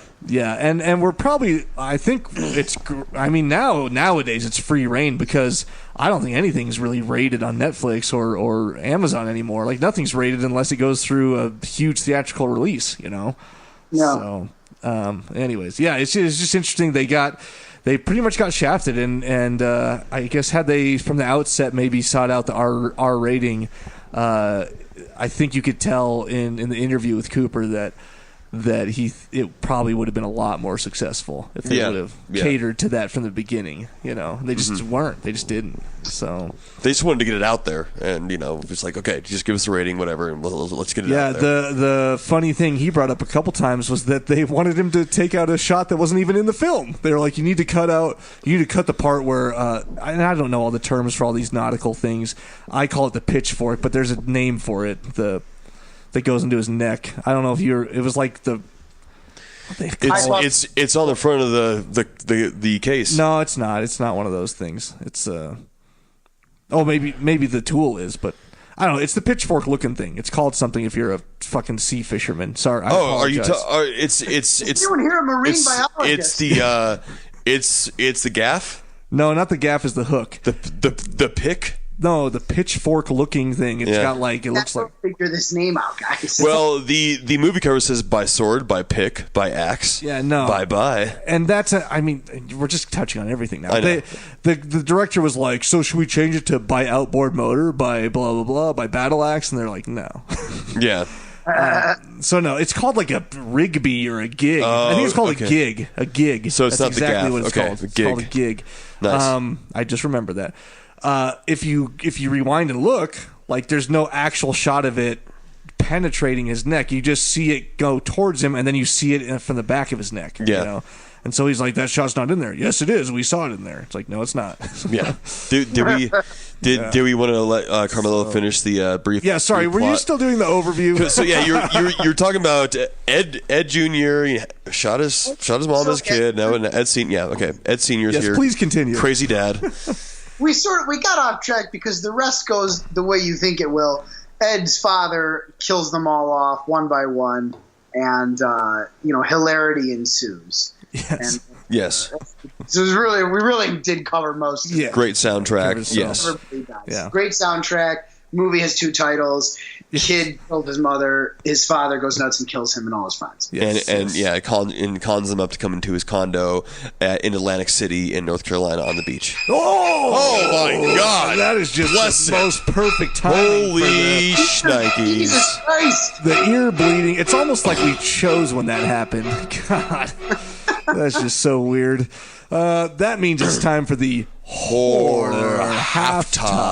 and we're probably, I think nowadays it's free reign because I don't think anything's really rated on Netflix or Amazon anymore. Like nothing's rated unless it goes through a huge theatrical release, Yeah. So, anyways, it's just interesting. They pretty much got shafted, and I guess had they from the outset maybe sought out the R rating, I think you could tell in the interview with Cooper that it probably would have been a lot more successful if they would have catered to that from the beginning. They just weren't. They just didn't. So they just wanted to get it out there, and it's like, okay, just give us a rating, whatever, and let's get it out there. The funny thing he brought up a couple times was that they wanted him to take out a shot that wasn't even in the film. They were like, you need to cut the part where, and I don't know all the terms for all these nautical things. I call it the pitchfork, but there's a name for it. That goes into his neck. I don't know if it was like the. It's on the front of the case. No, it's not. It's not one of those things. It's maybe the tool is, but I don't know. It's the pitchfork looking thing. It's called something if you're a fucking sea fisherman. Sorry. Are you? It's you hear a marine biologist. It's the gaff. No, not the gaff. Is the hook. The pick. No, the pitchfork-looking thing. It's got like it looks like. Figure this name out, guys. Well, the movie cover says by sword, by pick, by axe. Yeah, no. Bye. And that's we're just touching on everything now. I know. The director was like, so should we change it to by outboard motor, by blah blah blah, by battle axe? And they're like, no. Yeah. So no, it's called like a Rigby or a gig. I think it's called a gig. A gig. So it's that's not exactly the gaff. what it's called. It's called a gig. Nice. I just remember that. If you rewind and look, like there's no actual shot of it penetrating his neck. You just see it go towards him, and then you see it from the back of his neck. Yeah. And so he's like, "That shot's not in there." Yes, it is. We saw it in there. It's like, no, it's not. Yeah. Did we want to let Carmelo finish the brief? Yeah. Sorry. brief were plot? you still doing the overview? So yeah, you're talking about Ed Jr. shot his mom as a kid. Now Ed Senior. Yeah. Okay. Ed Senior's yes, here. Please continue. Crazy dad. We got off track because the rest goes the way you think it will. Ed's father kills them all off one by one, and hilarity ensues. Yes. Yes. So we really did cover most of it. Great soundtrack. Yes. Yeah. Great soundtrack. Movie has 2 titles. Kid killed his mother. His father goes nuts and kills him and all his friends. Yes. And cons them up to come into his condo in Atlantic City in North Carolina on the beach. Oh my God! That is just the most perfect timing. Holy shnikes! Jesus Christ! The ear bleeding. It's almost like we chose when that happened. God, that's just so weird. That means it's time for the horror halftime.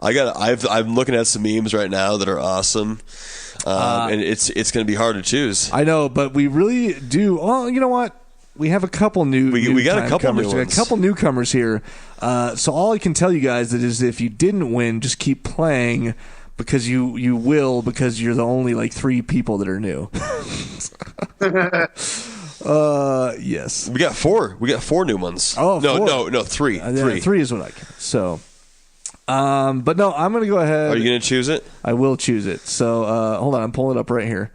I'm looking at some memes right now that are awesome, and it's going to be hard to choose. I know, but we really do. Well, you know what? We have a couple new. We got a couple new ones. We got a couple newcomers here. So all I can tell you guys is if you didn't win, just keep playing because you will because you're the only like 3 people that are new. Yes. We got 4. We got 4 new ones. Oh, no, 4. no, 3. 3. 3 is what I count. So But no, I'm going to go ahead. Are you going to choose it? I will choose it. So hold on, I'm pulling it up right here.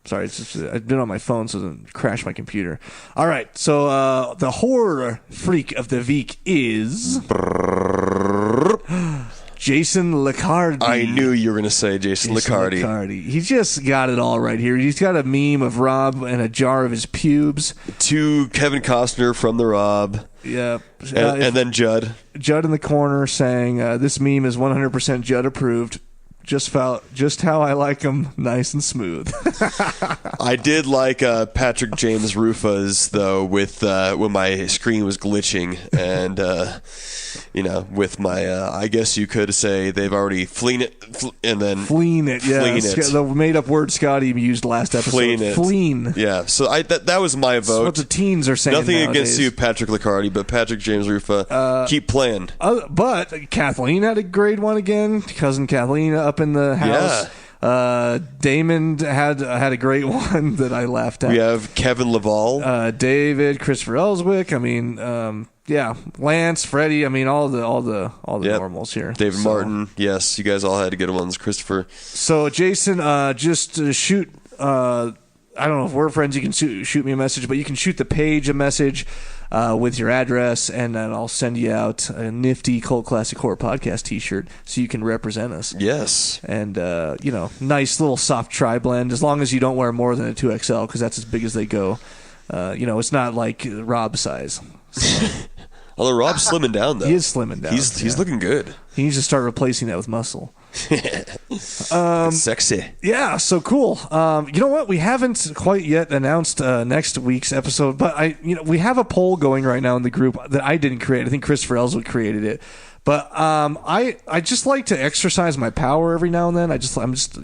Sorry, I've been on my phone, so it doesn't crash my computer. All right, so the horror freak of the week is Jason Liccardi. I knew you were going to say Jason Liccardi. He just got it all right here. He's got a meme of Rob and a jar of his pubes. To Kevin Costner from The Rob. Yeah. And then Judd. Judd in the corner saying, this meme is 100% Judd approved. Just how I like them, nice and smooth. I did like Patrick James Rufa's though, with when my screen was glitching, and with my I guess you could say they've already fleen it. Yeah, the made up word Scotty used last episode. Fleen. Yeah, so that was my vote. That's what the teens are saying. Nothing nowadays. against you, Patrick Liccardi, but Patrick James Rufa, keep playing. But Kathleen had a great one again. Cousin Kathleen up in the house. Yeah. Damon had a great one that I laughed at. We have Kevin Laval, David, Christopher Ellswick. I mean, Lance, Freddie. I mean, all the normals here. David Martin. Yes, you guys all had good ones. Christopher. So Jason, just shoot. I don't know if we're friends. You can shoot me a message, but you can shoot the page a message with your address, and then I'll send you out a nifty Cult Classic Horror Podcast T-shirt so you can represent us. Yes. And, nice little soft tri-blend, as long as you don't wear more than a 2XL, because that's as big as they go. It's not like Rob size. So. Although Rob's slimming down, though. He is slimming down. He's looking good. He needs to start replacing that with muscle. Sexy. Yeah, so cool. You know what? We haven't quite yet announced next week's episode, but we have a poll going right now in the group that I didn't create. I think Christopher Ellswood created it. But I just like to exercise my power every now and then. I'm just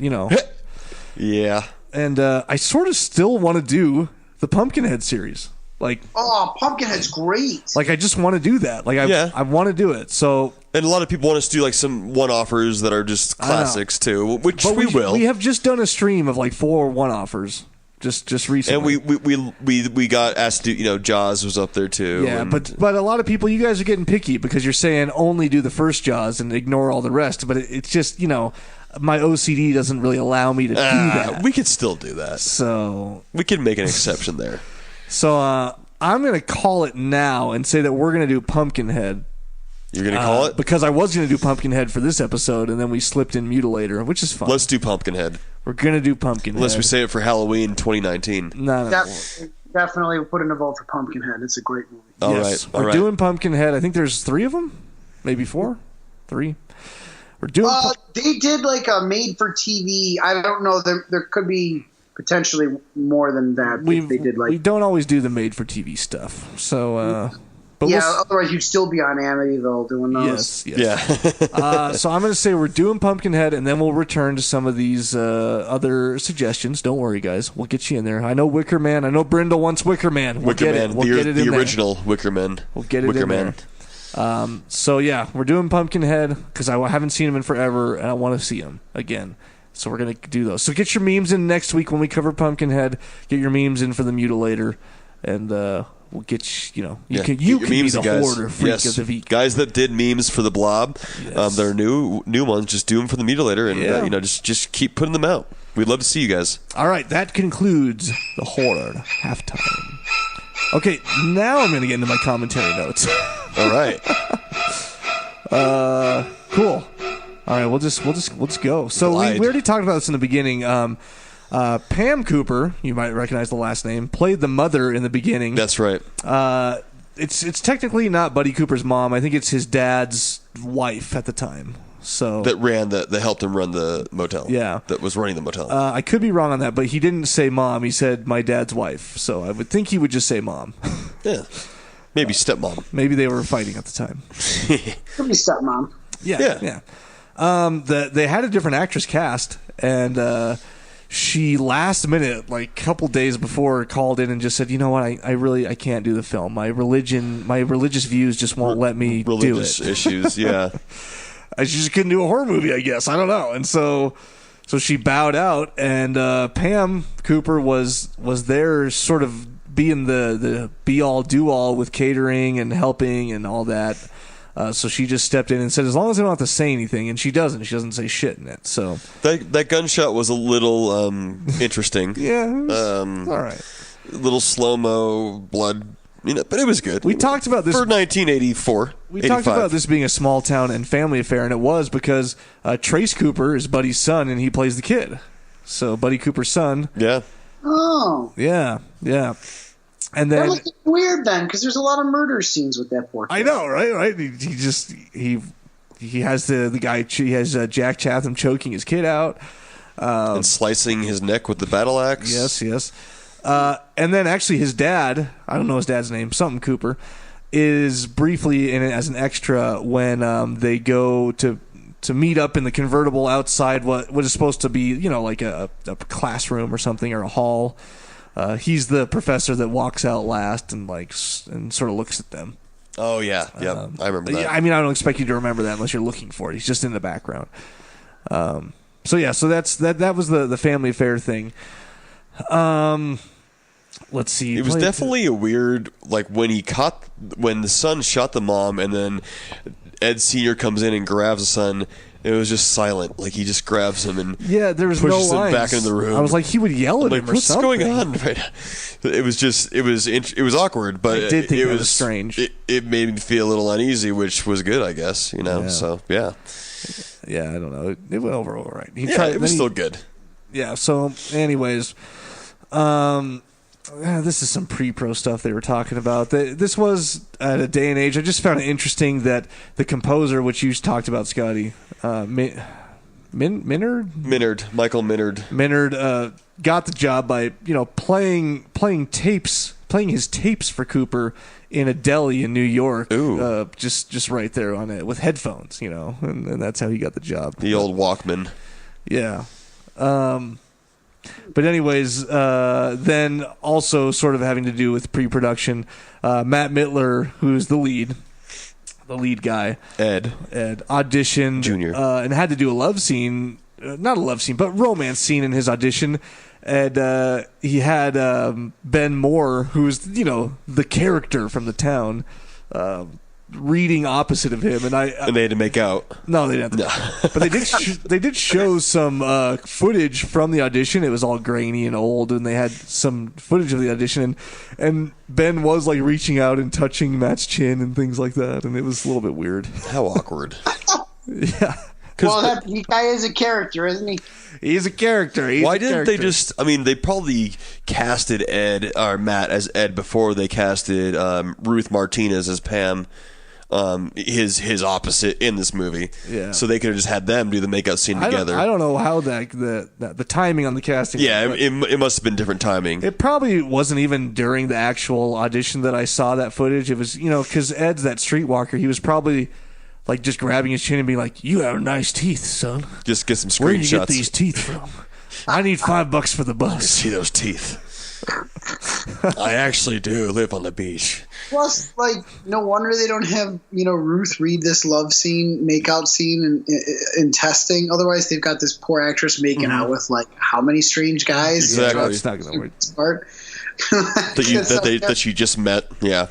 Yeah. And I sort of still want to do the Pumpkinhead series. Pumpkinhead's great. I just want to do that. I want to do it. So, and a lot of people want us to do some one-offers that are just classics too, which we will. We have just done a stream of 4 one-offers just recently. And we got asked to do. Jaws was up there too. Yeah, but a lot of people, you guys are getting picky because you're saying only do the first Jaws and ignore all the rest. But it's just my OCD doesn't really allow me to do that. We could still do that. So we could make an exception there. So I'm going to call it now and say that we're going to do Pumpkinhead. You're going to call it? Because I was going to do Pumpkinhead for this episode, and then we slipped in Mutilator, which is fun. Let's do Pumpkinhead. We're going to do Pumpkinhead. Unless we say it for Halloween 2019. No. Definitely put in a vote for Pumpkinhead. It's a great movie. All right. We're doing Pumpkinhead. I think there's 3 of them. Maybe 4? 3. We're doing... they did a made-for-TV. I don't know. There could be... potentially more than that. We don't always do the made-for-TV stuff. So, but otherwise you'd still be on Amityville doing those. Yes. Yeah. So I'm going to say we're doing Pumpkinhead, and then we'll return to some of these other suggestions. Don't worry, guys. We'll get you in there. I know Wicker Man. I know Brindle wants Wicker Man. We'll get it. We'll get it in the there. original Wicker Man. We'll get it in there. So, yeah, we're doing Pumpkinhead because I haven't seen him in forever, and I want to see him again. So we're going to do those. So get your memes in next week when we cover Pumpkinhead. Get your memes in for the Mutilator. And we'll get you can be the hoarder freak of the week. Guys that did memes for the Blob, they're new ones. Just do them for the Mutilator. And, just keep putting them out. We'd love to see you guys. All right. That concludes the horror halftime. Okay. Now I'm going to get into my commentary notes. All right. Cool. All right, we'll just go. So we already talked about this in the beginning. Pam Cooper, you might recognize the last name, played the mother in the beginning. That's right. It's technically not Buddy Cooper's mom. I think it's his dad's wife at the time. So that helped him run the motel. Yeah, that was running the motel. I could be wrong on that, but he didn't say mom. He said my dad's wife. So I would think he would just say mom. Yeah, maybe stepmom. Maybe they were fighting at the time. Could be stepmom. Yeah. They had a different actress cast, and she last minute, couple days before, called in and just said, "You know what? I can't do the film. My religious views just won't let me do it. Religious issues, yeah." I just couldn't do a horror movie, I guess. I don't know, and so she bowed out, and Pam Cooper was there, sort of being the be all do all with catering and helping and all that. So she just stepped in and said, as long as I don't have to say anything, and she doesn't. She doesn't say shit in it. So that gunshot was a little interesting. Yeah, it was, all right. A little slow-mo blood, but it was good. We talked about this for 1984. We talked about this being a small town and family affair, and it was because Trace Cooper is Buddy's son, and he plays the kid. So Buddy Cooper's son. Yeah. Oh. Yeah. And then that must be weird then, because there's a lot of murder scenes with that poor kid. I know, right? He has the guy. He has Jack Chatham choking his kid out and slicing his neck with the battle axe. Yes. And then actually his dad, I don't know his dad's name, something Cooper, is briefly in it as an extra when they go to meet up in the convertible outside what is supposed to be, like a classroom or something, or a hall. He's the professor that walks out last and sort of looks at them. Oh yeah, I remember that. I mean, I don't expect you to remember that unless you're looking for it. He's just in the background. So that was the family affair thing. Let's see. It was definitely a weird, when the son shot the mom, and then Ed Sr. comes in and grabs the son. It was just silent. He just grabs him and there was pushes no him back into the room. I was like, he would yell at him or what's something. What's going on? Right. It was awkward, but I did think it was strange. It made me feel a little uneasy, which was good, I guess. Yeah. So yeah. Yeah, I don't know. It went over all right. It was still good. Yeah. So, anyways, this is some pre-pro stuff they were talking about. This was at a day and age. I just found it interesting that the composer, which you talked about, Scotty, Michael Minard, got the job by playing his tapes for Cooper in a deli in New York. Ooh. Just right there on it with headphones, and that's how he got the job. The old Walkman. Yeah. But anyways, then also sort of having to do with pre-production, Matt Mittler, who's the lead guy, Ed auditioned Junior, and had to do a love scene, not a love scene, but romance scene in his audition. And he had Ben Moore, who's the character from the town, reading opposite of him, and they had to make out. No, they didn't. But they did show some footage from the audition. It was all grainy and old, and they had some footage of the audition, and Ben was reaching out and touching Matt's chin and things like that, and it was a little bit weird. How awkward. Yeah. Well, that guy is a character, isn't he? He's a character. Why didn't they just? I mean, they probably casted Ed or Matt as Ed before they casted Ruth Martinez as Pam. His opposite in this movie. Yeah. So they could have just had them do the makeout scene together. I don't know how the timing on the casting. Yeah, it must have been different timing. It probably wasn't even during the actual audition that I saw that footage. It was, because Ed's that streetwalker. He was probably just grabbing his chin and being like, "You have nice teeth, son. Just get some screenshots. Where do you get these teeth from? I need $5 for the bus. See those teeth." I actually do live on the beach. Plus, no wonder they don't have Ruth read this love scene, makeout scene in testing. Otherwise, they've got this poor actress making out with how many strange guys? Exactly. It's not going to work. Smart. that she just met. Yeah.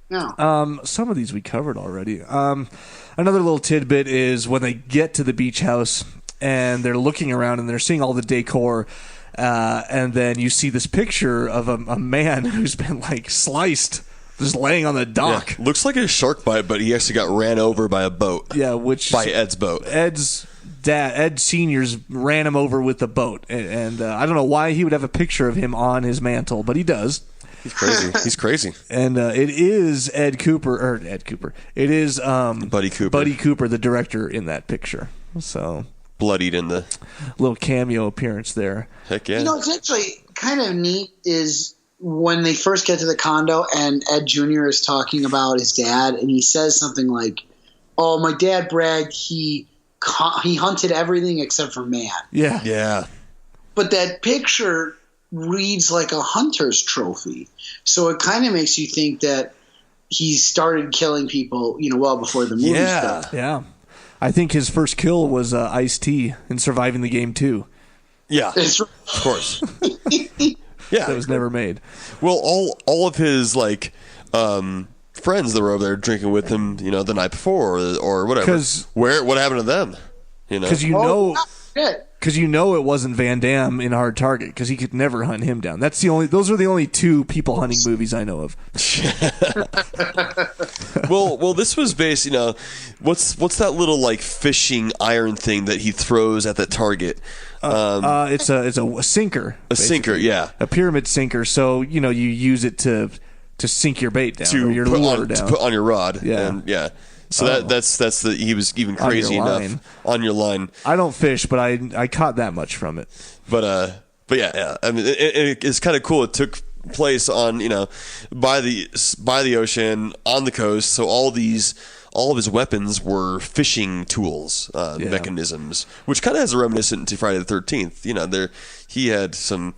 No. Some of these we covered already. Another little tidbit is when they get to the beach house and they're looking around and they're seeing all the decor. And then you see this picture of a man who's been sliced, just laying on the dock. Yeah. Looks like a shark bite, but he actually got ran over by a boat. Yeah, by Ed's boat. Ed's dad, Ed Senior's, ran him over with the boat, and I don't know why he would have a picture of him on his mantle, but he does. He's crazy. He's crazy. And it is Ed Cooper. It is Buddy Cooper. Buddy Cooper, the director, in that picture. So. Bloodied in the little cameo appearance there. Heck yeah. It's actually kind of neat is when they first get to the condo and Ed Jr. is talking about his dad, and he says something like, "Oh, my dad bragged he hunted everything except for man." Yeah. Yeah. But that picture reads like a hunter's trophy. So it kind of makes you think that he started killing people, well before the movie started. Yeah. I think his first kill was Ice-T in Surviving the Game 2. Yeah, that's right. Of course. Yeah, that was never made. Well, all of his friends that were over there drinking with him, the night before or whatever. What happened to them? Because it wasn't Van Damme in Hard Target, because he could never hunt him down. Those are the only two people hunting movies I know of. well, this was based. What's that little like fishing iron thing that he throws at that target? It's a sinker. A sinker, yeah, a pyramid sinker. So you use it to sink your bait down or your lure down. To put on your rod. Yeah, and, yeah. So that's he was even crazy enough on your line. I don't fish, but I caught that much from it. But yeah. I mean, it's kind of cool. It took place on by the ocean on the coast. So all of his weapons were fishing tools, mechanisms, which kind of has a reminiscent to Friday the 13th. He had some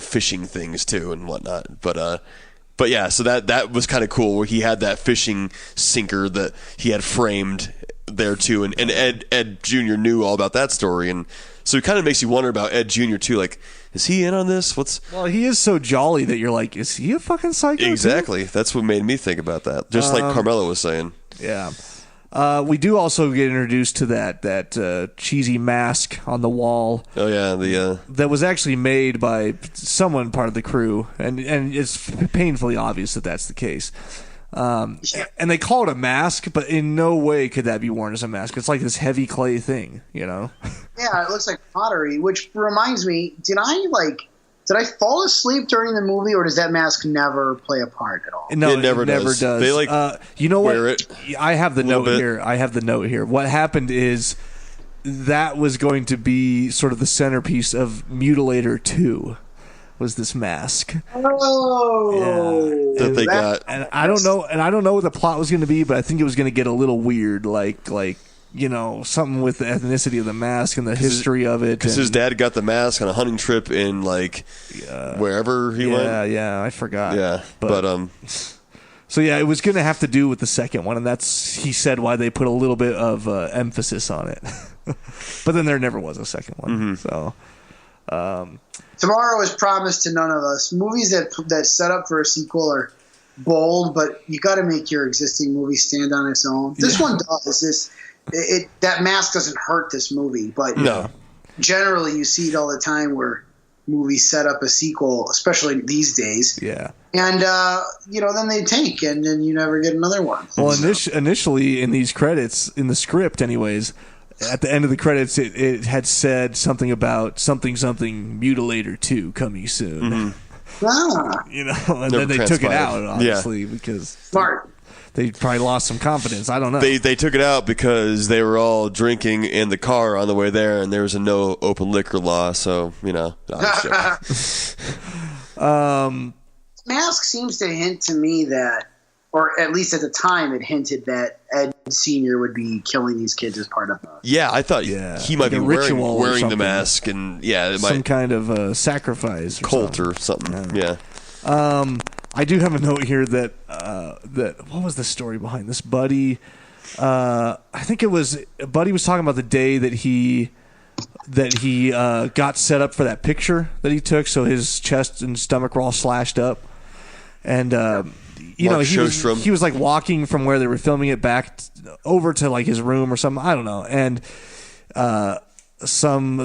fishing things too and whatnot, But yeah, so that was kind of cool where he had that fishing sinker that he had framed there too, and Ed Jr. knew all about that story, and so it kind of makes you wonder about Ed Jr. too. Like, is he in on this? Well, he is so jolly that you're like, is he a fucking psycho? Exactly. Too? That's what made me think about that. Just like Carmelo was saying. Yeah. We do also get introduced to that cheesy mask on the wall. Oh yeah, that was actually made by someone part of the crew, and it's painfully obvious that that's the case. And they call it a mask, but in no way could that be worn as a mask. It's like this heavy clay thing, Yeah, it looks like pottery. Which reminds me, did I fall asleep during the movie, or does that mask never play a part at all? No, it never does. They you know what? Wear it I have the note here. What happened is that was going to be sort of the centerpiece of Mutilator 2. Was this mask? Oh, yeah. That they got. And I don't know what the plot was going to be, but I think it was going to get a little weird, like something with the ethnicity of the mask and the history of it. Because his dad got the mask on a hunting trip in wherever he went. Yeah, I forgot. Yeah, but so yeah, it was going to have to do with the second one, and he said why they put a little bit of emphasis on it. But then there never was a second one. Mm-hmm. So tomorrow is promised to none of us. Movies that set up for a sequel are bold, but you got to make your existing movie stand on its own. This one does. That mask doesn't hurt this movie, but generally you see it all the time where movies set up a sequel, especially these days. Yeah. And, then they tank, and then you never get another one. Well, initially in these credits, in the script anyways, at the end of the credits, it had said something about something Mutilator 2 coming soon. Mm-hmm. And then they took it out, obviously, because... Smart. They probably lost some confidence. I don't know. They took it out because they were all drinking in the car on the way there, and there was a no open liquor law. So Mask seems to hint to me that, or at least at the time, it hinted that Ed Sr. would be killing these kids as part of the... Yeah, I thought he might be wearing the mask, and some kind of sacrifice, cult or something. Yeah. I do have a note here that what was the story behind this? Buddy, I think it was Buddy was talking about the day that he got set up for that picture that he took, so his chest and stomach were all slashed up, and he was like walking from where they were filming it back over to like his room or something. I don't know, and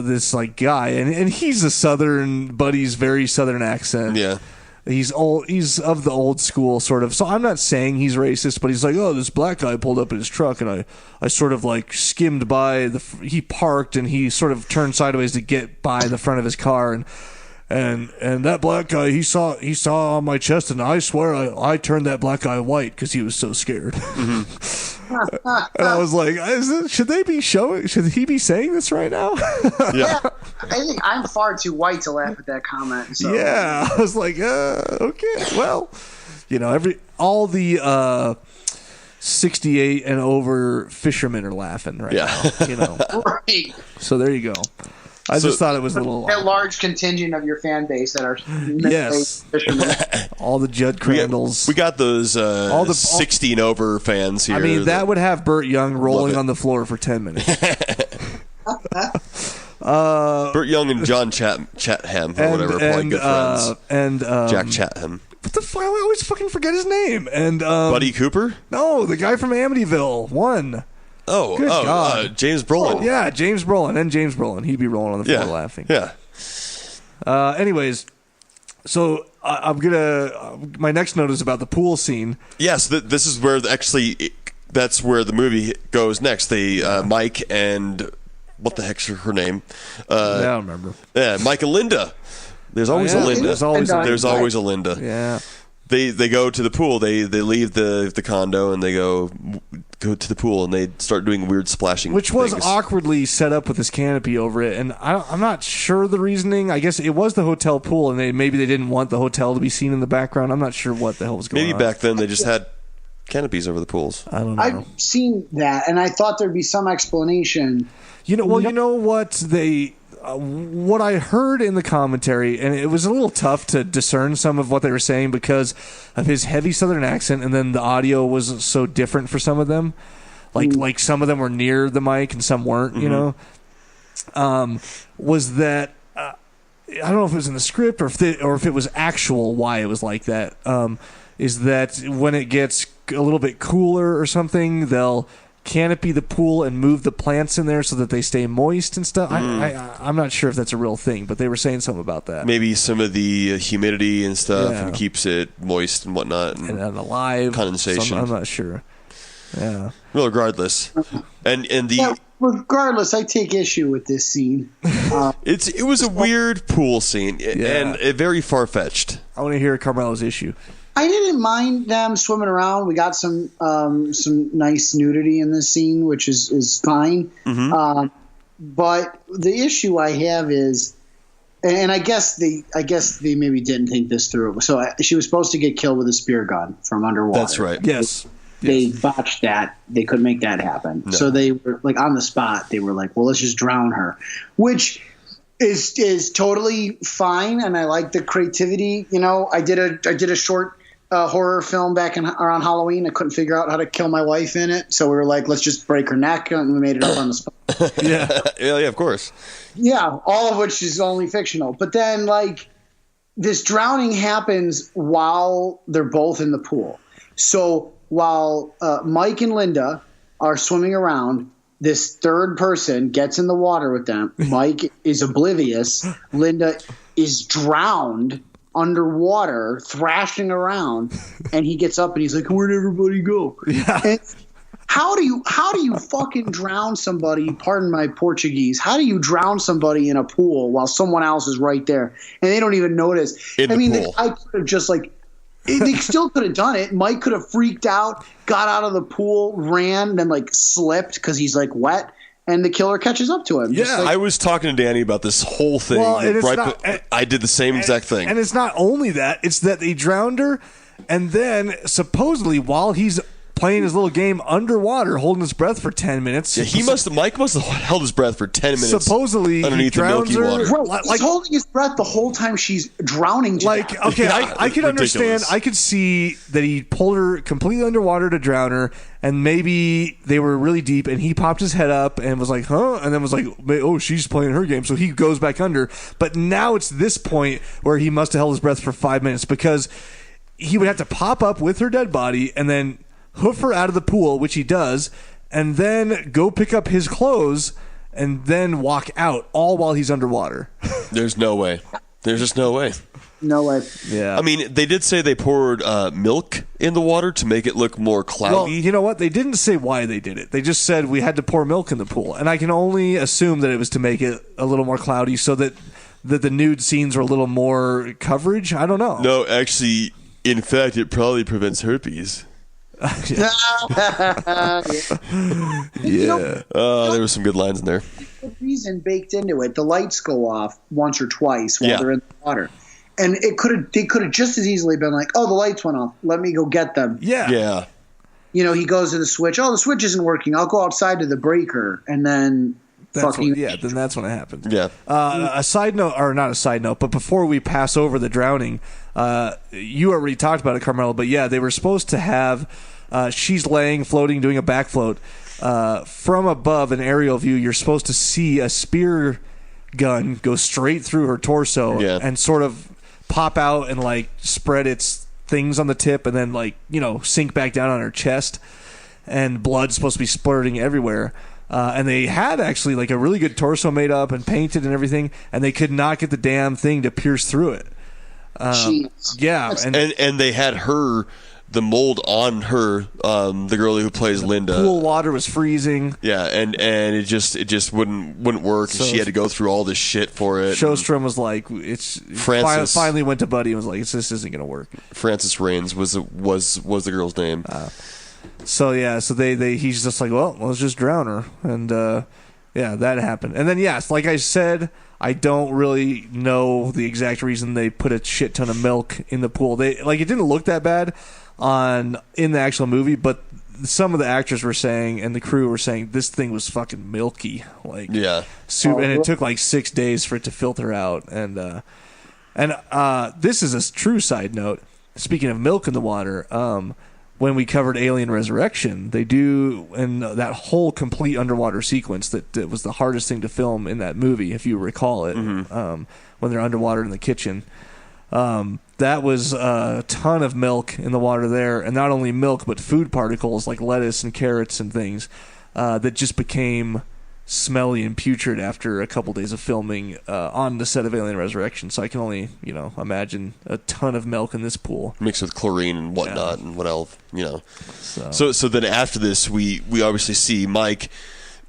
this like guy, and he's a southern. Buddy's very southern accent. Yeah. He's old. He's of the old school, sort of. So I'm not saying he's racist, but he's like, oh, this black guy pulled up in his truck, and I sort of like skimmed by he parked, and he sort of turned sideways to get by the front of his car, and that black guy he saw on my chest, and I swear I turned that black guy white because he was so scared. Mm-hmm. And I was like, should he be saying this right now? Yeah, I think I'm far too white to laugh at that comment. So. Yeah, I was like, okay, well, all the 68 and over fishermen are laughing right now. Right. So there you go. I just thought it was a little... That large contingent of your fan base that are... Yes. All the Judd Crandalls. We got those 60 and over fans here. I mean, that would have Burt Young rolling on the floor for 10 minutes. Burt Young and John Chatham, or whatever, probably good friends. And Jack Chatham. What the fuck? I always fucking forget his name. And Buddy Cooper? No, the guy from Amityville. Good God. James Brolin. Yeah, James Brolin. And James Brolin. He'd be rolling on the floor laughing. Yeah. Anyways, so I'm gonna. My next note is about the pool scene. Yes, this is where that's where the movie goes next. Mike and what the heck's her name? I don't remember. Yeah, Mike and Linda. There's always a Linda. There's always a Linda. Yeah. They go to the pool. They leave the condo and they go to the pool and they start doing weird splashing, which was things. awkwardly set up with this canopy over it. And I'm not sure the reasoning. I guess it was the hotel pool, and maybe they didn't want the hotel to be seen in the background. I'm not sure what the hell was going on. Maybe back then they just had canopies over the pools. I don't know. I've seen that, and I thought there'd be some explanation. You know what what I heard in the commentary, and it was a little tough to discern some of what they were saying because of his heavy Southern accent, and then the audio was so different for some of them. Like some of them were near the mic and some weren't. Mm-hmm. You know, was that I don't know if it was in the script or if it was actual why it was like that. Is that when it gets a little bit cooler or something, they'll canopy the pool and move the plants in there so that they stay moist and stuff. I'm not sure if that's a real thing, but they were saying something about that. Maybe some of the humidity and stuff and keeps it moist and whatnot. And alive. Condensation. I'm not sure. Yeah. Well, regardless. Regardless, I take issue with this scene. It was a weird pool scene and very far-fetched. I want to hear Carmelo's issue. I didn't mind them swimming around. We got some nice nudity in this scene, which is fine. Mm-hmm. But the issue I have is, and I guess they maybe didn't think this through. So she was supposed to get killed with a spear gun from underwater. That's right. Yes. They botched that. They couldn't make that happen. No. So they were like on the spot. They were like, "Well, let's just drown her," which is totally fine. And I like the creativity. You know, I did a short horror film back around Halloween. I couldn't figure out how to kill my wife in it, so we were like, let's just break her neck, and we made it up on the spot. yeah, of course. Yeah, all of which is only fictional. But then, like, this drowning happens while they're both in the pool. So while Mike and Linda are swimming around, this third person gets in the water with them. Mike is oblivious. Linda is drowned underwater, thrashing around, and he gets up and he's like, "Where'd everybody go?" Yeah. And how do you fucking drown somebody? Pardon my Portuguese. How do you drown somebody in a pool while someone else is right there and they don't even notice? I mean, the guy could have just like. They still could have done it. Mike could have freaked out, got out of the pool, ran, then like slipped because he's like wet. And the killer catches up to him. Yeah, I was talking to Danny about this whole thing. Well, I did the same exact thing. And it's not only that; it's that they drowned her, and then supposedly while he's playing his little game underwater, holding his breath for 10 minutes. Yeah, Mike must have held his breath for 10 minutes. Supposedly, underneath he drowns the milky water. Right, he's holding his breath the whole time she's drowning. Okay, Yeah, I could understand. I could see that he pulled her completely underwater to drown her, and maybe they were really deep, and he popped his head up and was like, "Huh?" and then was like, "Oh, she's playing her game," so he goes back under. But now it's this point where he must have held his breath for 5 minutes because he would have to pop up with her dead body and then hoof her out of the pool, which he does, and then go pick up his clothes and then walk out, all while he's underwater. There's no way. There's just no way. No way. Yeah. I mean, they did say they poured milk in the water to make it look more cloudy. Well, you know what? They didn't say why they did it. They just said we had to pour milk in the pool. And I can only assume that it was to make it a little more cloudy so that the nude scenes were a little more coverage. I don't know. No, actually, in fact, it probably prevents herpes. Yeah. There were some good lines in there. The reason baked into it, the lights go off once or twice while they're in the water. And they could have just as easily been like, "Oh, the lights went off. Let me go get them." Yeah. You know, he goes to the switch. "Oh, the switch isn't working. I'll go outside to the breaker," and then then that's when it happens. Yeah. A side note, or not a side note, but before we pass over the drowning, you already talked about it, Carmelo, but yeah, they were supposed to have, she's floating, doing a back float. From above, an aerial view, you're supposed to see a spear gun go straight through her torso and sort of pop out and like spread its things on the tip and then sink back down on her chest, and blood's supposed to be splurting everywhere. And they had actually a really good torso made up and painted and everything, and they could not get the damn thing to pierce through it. Yeah, and they had the mold on her, the girl who plays Linda. Pool water was freezing. Yeah, and it just wouldn't work. So she had to go through all this shit for it. Showstrom was like, finally went to Buddy and was like, this isn't going to work. Frances Rains was the girl's name. So he's just like, well, let's just drown her, and that happened. And then like I said, I don't really know the exact reason they put a shit ton of milk in the pool. It didn't look that bad in the actual movie, but some of the actors were saying and the crew were saying this thing was fucking milky, super, and it took 6 days for it to filter out. And this is a true side note. Speaking of milk in the water, when we covered Alien Resurrection, they do in that whole complete underwater sequence that was the hardest thing to film in that movie, if you recall it, when they're underwater in the kitchen. That was a ton of milk in the water there, and not only milk, but food particles like lettuce and carrots and things that just became smelly and putrid after a couple days of filming on the set of Alien Resurrection. So I can only, imagine a ton of milk in this pool. Mixed with chlorine and whatnot and what else, So then after this, we obviously see Mike,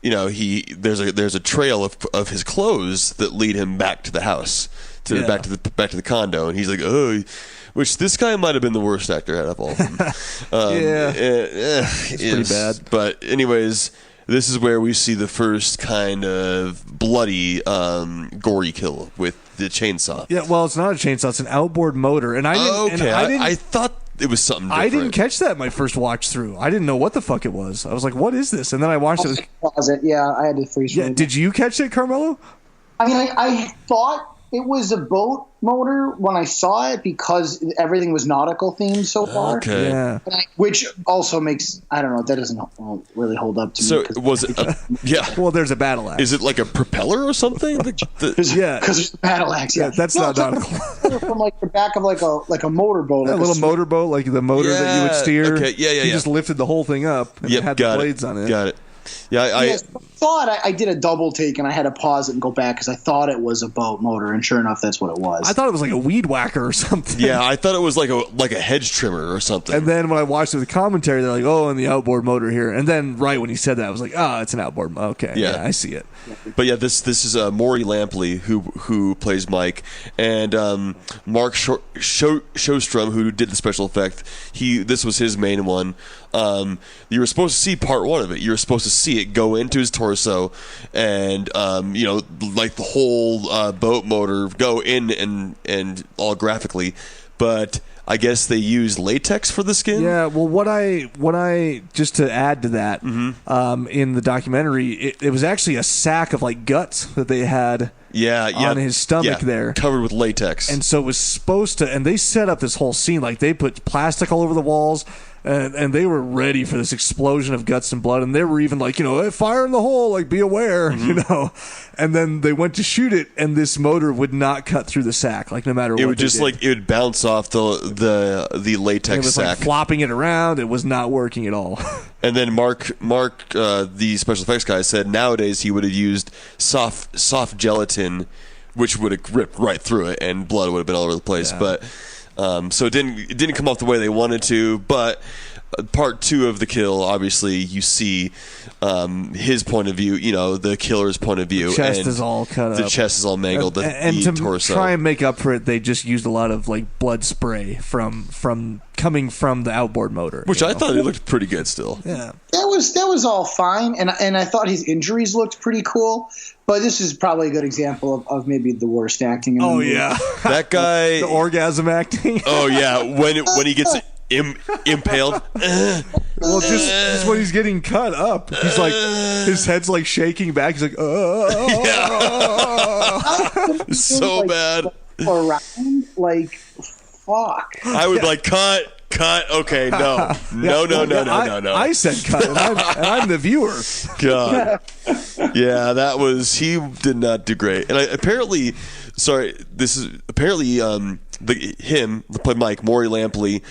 there's a trail of his clothes that lead him back to the house. Back to the condo, and he's like, oh, which this guy might have been the worst actor out of all of them. It's pretty bad. But anyways, this is where we see the first kind of bloody, gory kill with the chainsaw. Yeah, well, it's not a chainsaw; it's an outboard motor. And I thought it was something different. I didn't catch that my first watch through. I didn't know what the fuck it was. I was like, "What is this?" And then I watched it. Yeah, I had to freeze. Yeah, did you catch it, Carmelo? I mean, I thought it was a boat motor when I saw it because everything was nautical themed so far. Okay. Yeah. Which also makes, I don't know, that doesn't really hold up to me. So was it? Well, there's a battle axe. Is it like a propeller or something? Yeah. Because there's a battle axe. Yeah. That's not nautical. From the back of like a motorboat. A little motorboat, like the motor that you would steer. Okay. Yeah. He just lifted the whole thing up and had the blades on it. Got it. Yeah, I thought I did a double take and I had to pause it and go back because I thought it was a boat motor, and sure enough, that's what it was. I thought it was like a weed whacker or something. Yeah, I thought it was like a hedge trimmer or something. And then when I watched the commentary, they're like, "Oh, and the outboard motor here." And then right when he said that, I was like, "Oh, it's an outboard." Okay, yeah, I see it. But yeah, this is Maury Lampley who plays Mike, and Mark Showstrom, who did the special effect. This was his main one. You were supposed to see part one of it. You were supposed to see it go into his torso, and like the whole boat motor go in and all graphically, but I guess they used latex for the skin. Yeah, well, what I just to add to that, in the documentary, it was actually a sack of like guts that they had. On his stomach there, covered with latex, and so it was supposed to. And they set up this whole scene like they put plastic all over the walls, and they were ready for this explosion of guts and blood. And they were even like, hey, fire in the hole, like be aware, And then they went to shoot it, and this motor would not cut through the sack, like no matter what. It would just it would bounce off the latex it was sack, like flopping it around. It was not working at all. And then Mark, the special effects guy, said nowadays he would have used soft gelatin, which would have ripped right through it, and blood would have been all over the place. Yeah. But so it didn't come off the way they wanted to. But part two of the kill, obviously, you see his point of view. The killer's point of view. The chest is all cut up. The chest is all mangled. And to torso. Try and make up for it, they just used a lot of like blood spray from coming from the outboard motor, which I thought it looked pretty good still. Yeah, that was all fine, and I thought his injuries looked pretty cool. But this is probably a good example of maybe the worst acting in the movie. Yeah, that guy, the orgasm acting. Oh yeah, when he gets impaled. Well, just when he's getting cut up, he's like, his head's like shaking back. He's like, so bad. Around, like, fuck. I would like cut. Okay, no. I said cut, and I'm the viewer. God. Yeah, he did not do great. And apparently him, played Mike, Maury Lampley.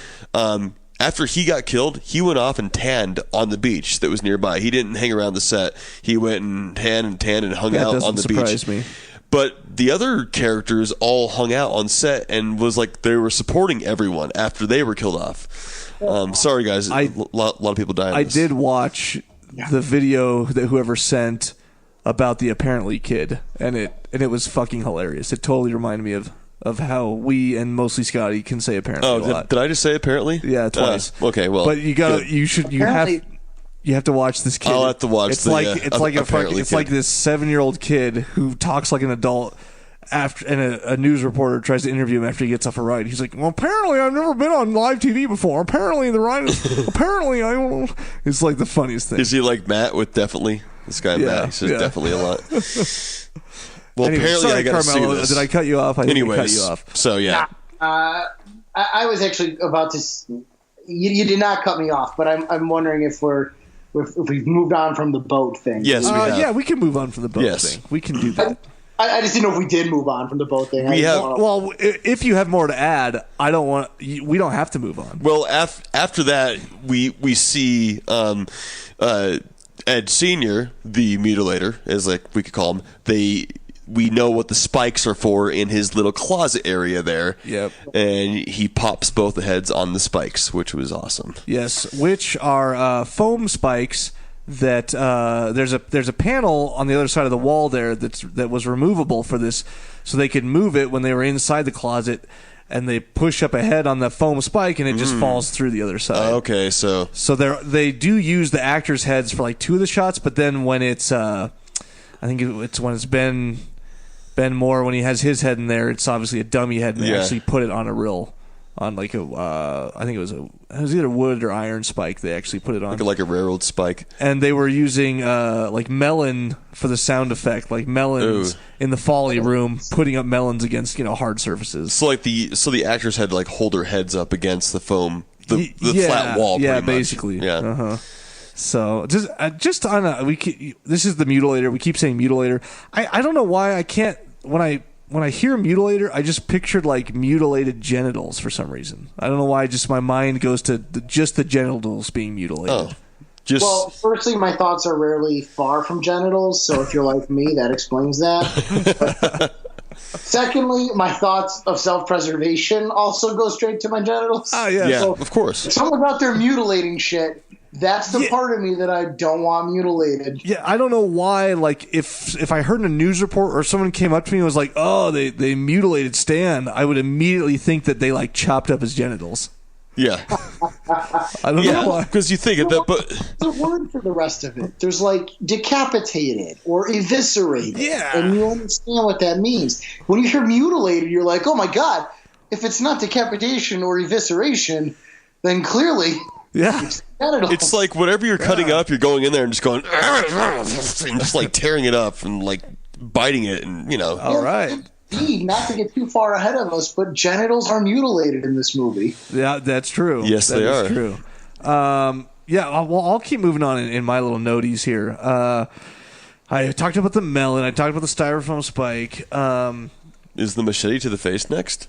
After he got killed, he went off and tanned on the beach that was nearby. He didn't hang around the set. He went and tanned and hung out on the beach. That doesn't surprise me. But the other characters all hung out on set and was like they were supporting everyone after they were killed off. Sorry, guys. A lot of people died. I did watch the video that whoever sent about the apparently kid, and it was fucking hilarious. It totally reminded me of how we and mostly Scotty can say apparently a lot. Did I just say apparently? Yeah, twice. Okay, well. But you have to watch this kid. I'll have to watch. It's like this 7-year-old kid who talks like an adult and a news reporter tries to interview him after he gets off a ride. He's like, well, apparently I've never been on live TV before. Apparently the ride is apparently I don't. It's like the funniest thing. Is he like Matt with definitely? This guy Matt, he says definitely a lot. Well, anyway, apparently sorry, I got to see this. Did I cut you off? Anyways, I cut you off. So yeah. I was actually about to. You did not cut me off, but I'm wondering if we've moved on from the boat thing. Yes, we have. Yeah, we can move on from the boat thing. We can do that. I just didn't know if we did move on from the boat thing. Well, if you have more to add, I don't want. We don't have to move on. Well, after that, we see Ed Senior, the Mutilator, as like we could call him. We know what the spikes are for in his little closet area there. Yep. And he pops both the heads on the spikes, which was awesome. Yes, which are foam spikes that there's a panel on the other side of the wall there that was removable for this, so they could move it when they were inside the closet, and they push up a head on the foam spike and it just falls through the other side. Okay, so they do use the actors' heads for like 2 of the shots, but then when it's I think it's when it's Ben Moore, when he has his head in there, it's obviously a dummy head, and they actually put it on I think it was either wood or iron spike. They actually put it on like a railroad spike, and they were using like melon for the sound effect, like melons in the Foley room, putting up melons against hard surfaces. So the actors had to like hold their heads up against the foam, the flat wall. Yeah, pretty much. basically. Yeah. Uh-huh. So just on this is the Mutilator. We keep saying Mutilator. I don't know why I can't when I hear Mutilator, I just pictured like mutilated genitals for some reason. I don't know why. Just my mind goes to just the genitals being mutilated. Well, firstly, my thoughts are rarely far from genitals, so if you're like me, that explains that. Secondly, my thoughts of self-preservation also go straight to my genitals. Yeah, so of course. If someone's out there mutilating shit, that's the part of me that I don't want mutilated. Yeah, I don't know why. Like, if I heard in a news report or someone came up to me and was like, "Oh, they mutilated Stan," I would immediately think that they like chopped up his genitals. Yeah, I don't know why. Because you think of that, but there's a word for the rest of it. There's like decapitated or eviscerated. Yeah, and you understand what that means. When you hear mutilated, you're like, "Oh my god!" If it's not decapitation or evisceration, then clearly, it's like whatever you're cutting up, you're going in there and just going, and just like tearing it up and like biting it, and All right. Not to get too far ahead of us, but genitals are mutilated in this movie. Yeah, that's true. Yes, they are. True. Well, I'll keep moving on in my little noties here. I talked about the melon. I talked about the styrofoam spike. Is the machete to the face next?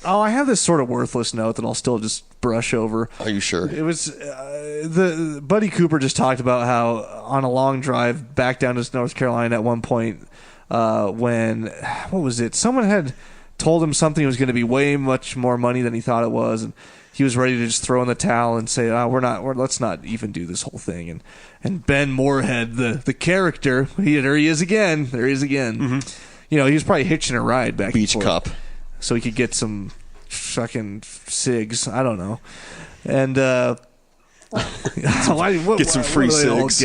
Oh, I have this sort of worthless note that I'll still just brush over. Are you sure? It was the Buddy Cooper just talked about how on a long drive back down to North Carolina at one point when what was it? Someone had told him something was going to be way much more money than he thought it was, and he was ready to just throw in the towel and say, let's not even do this whole thing. And Ben Moorhead, the character, there he is again. Mm-hmm. He was probably hitching a ride back Beach and forth cop. so he could get some fucking cigs. I don't know. And get some free cigs.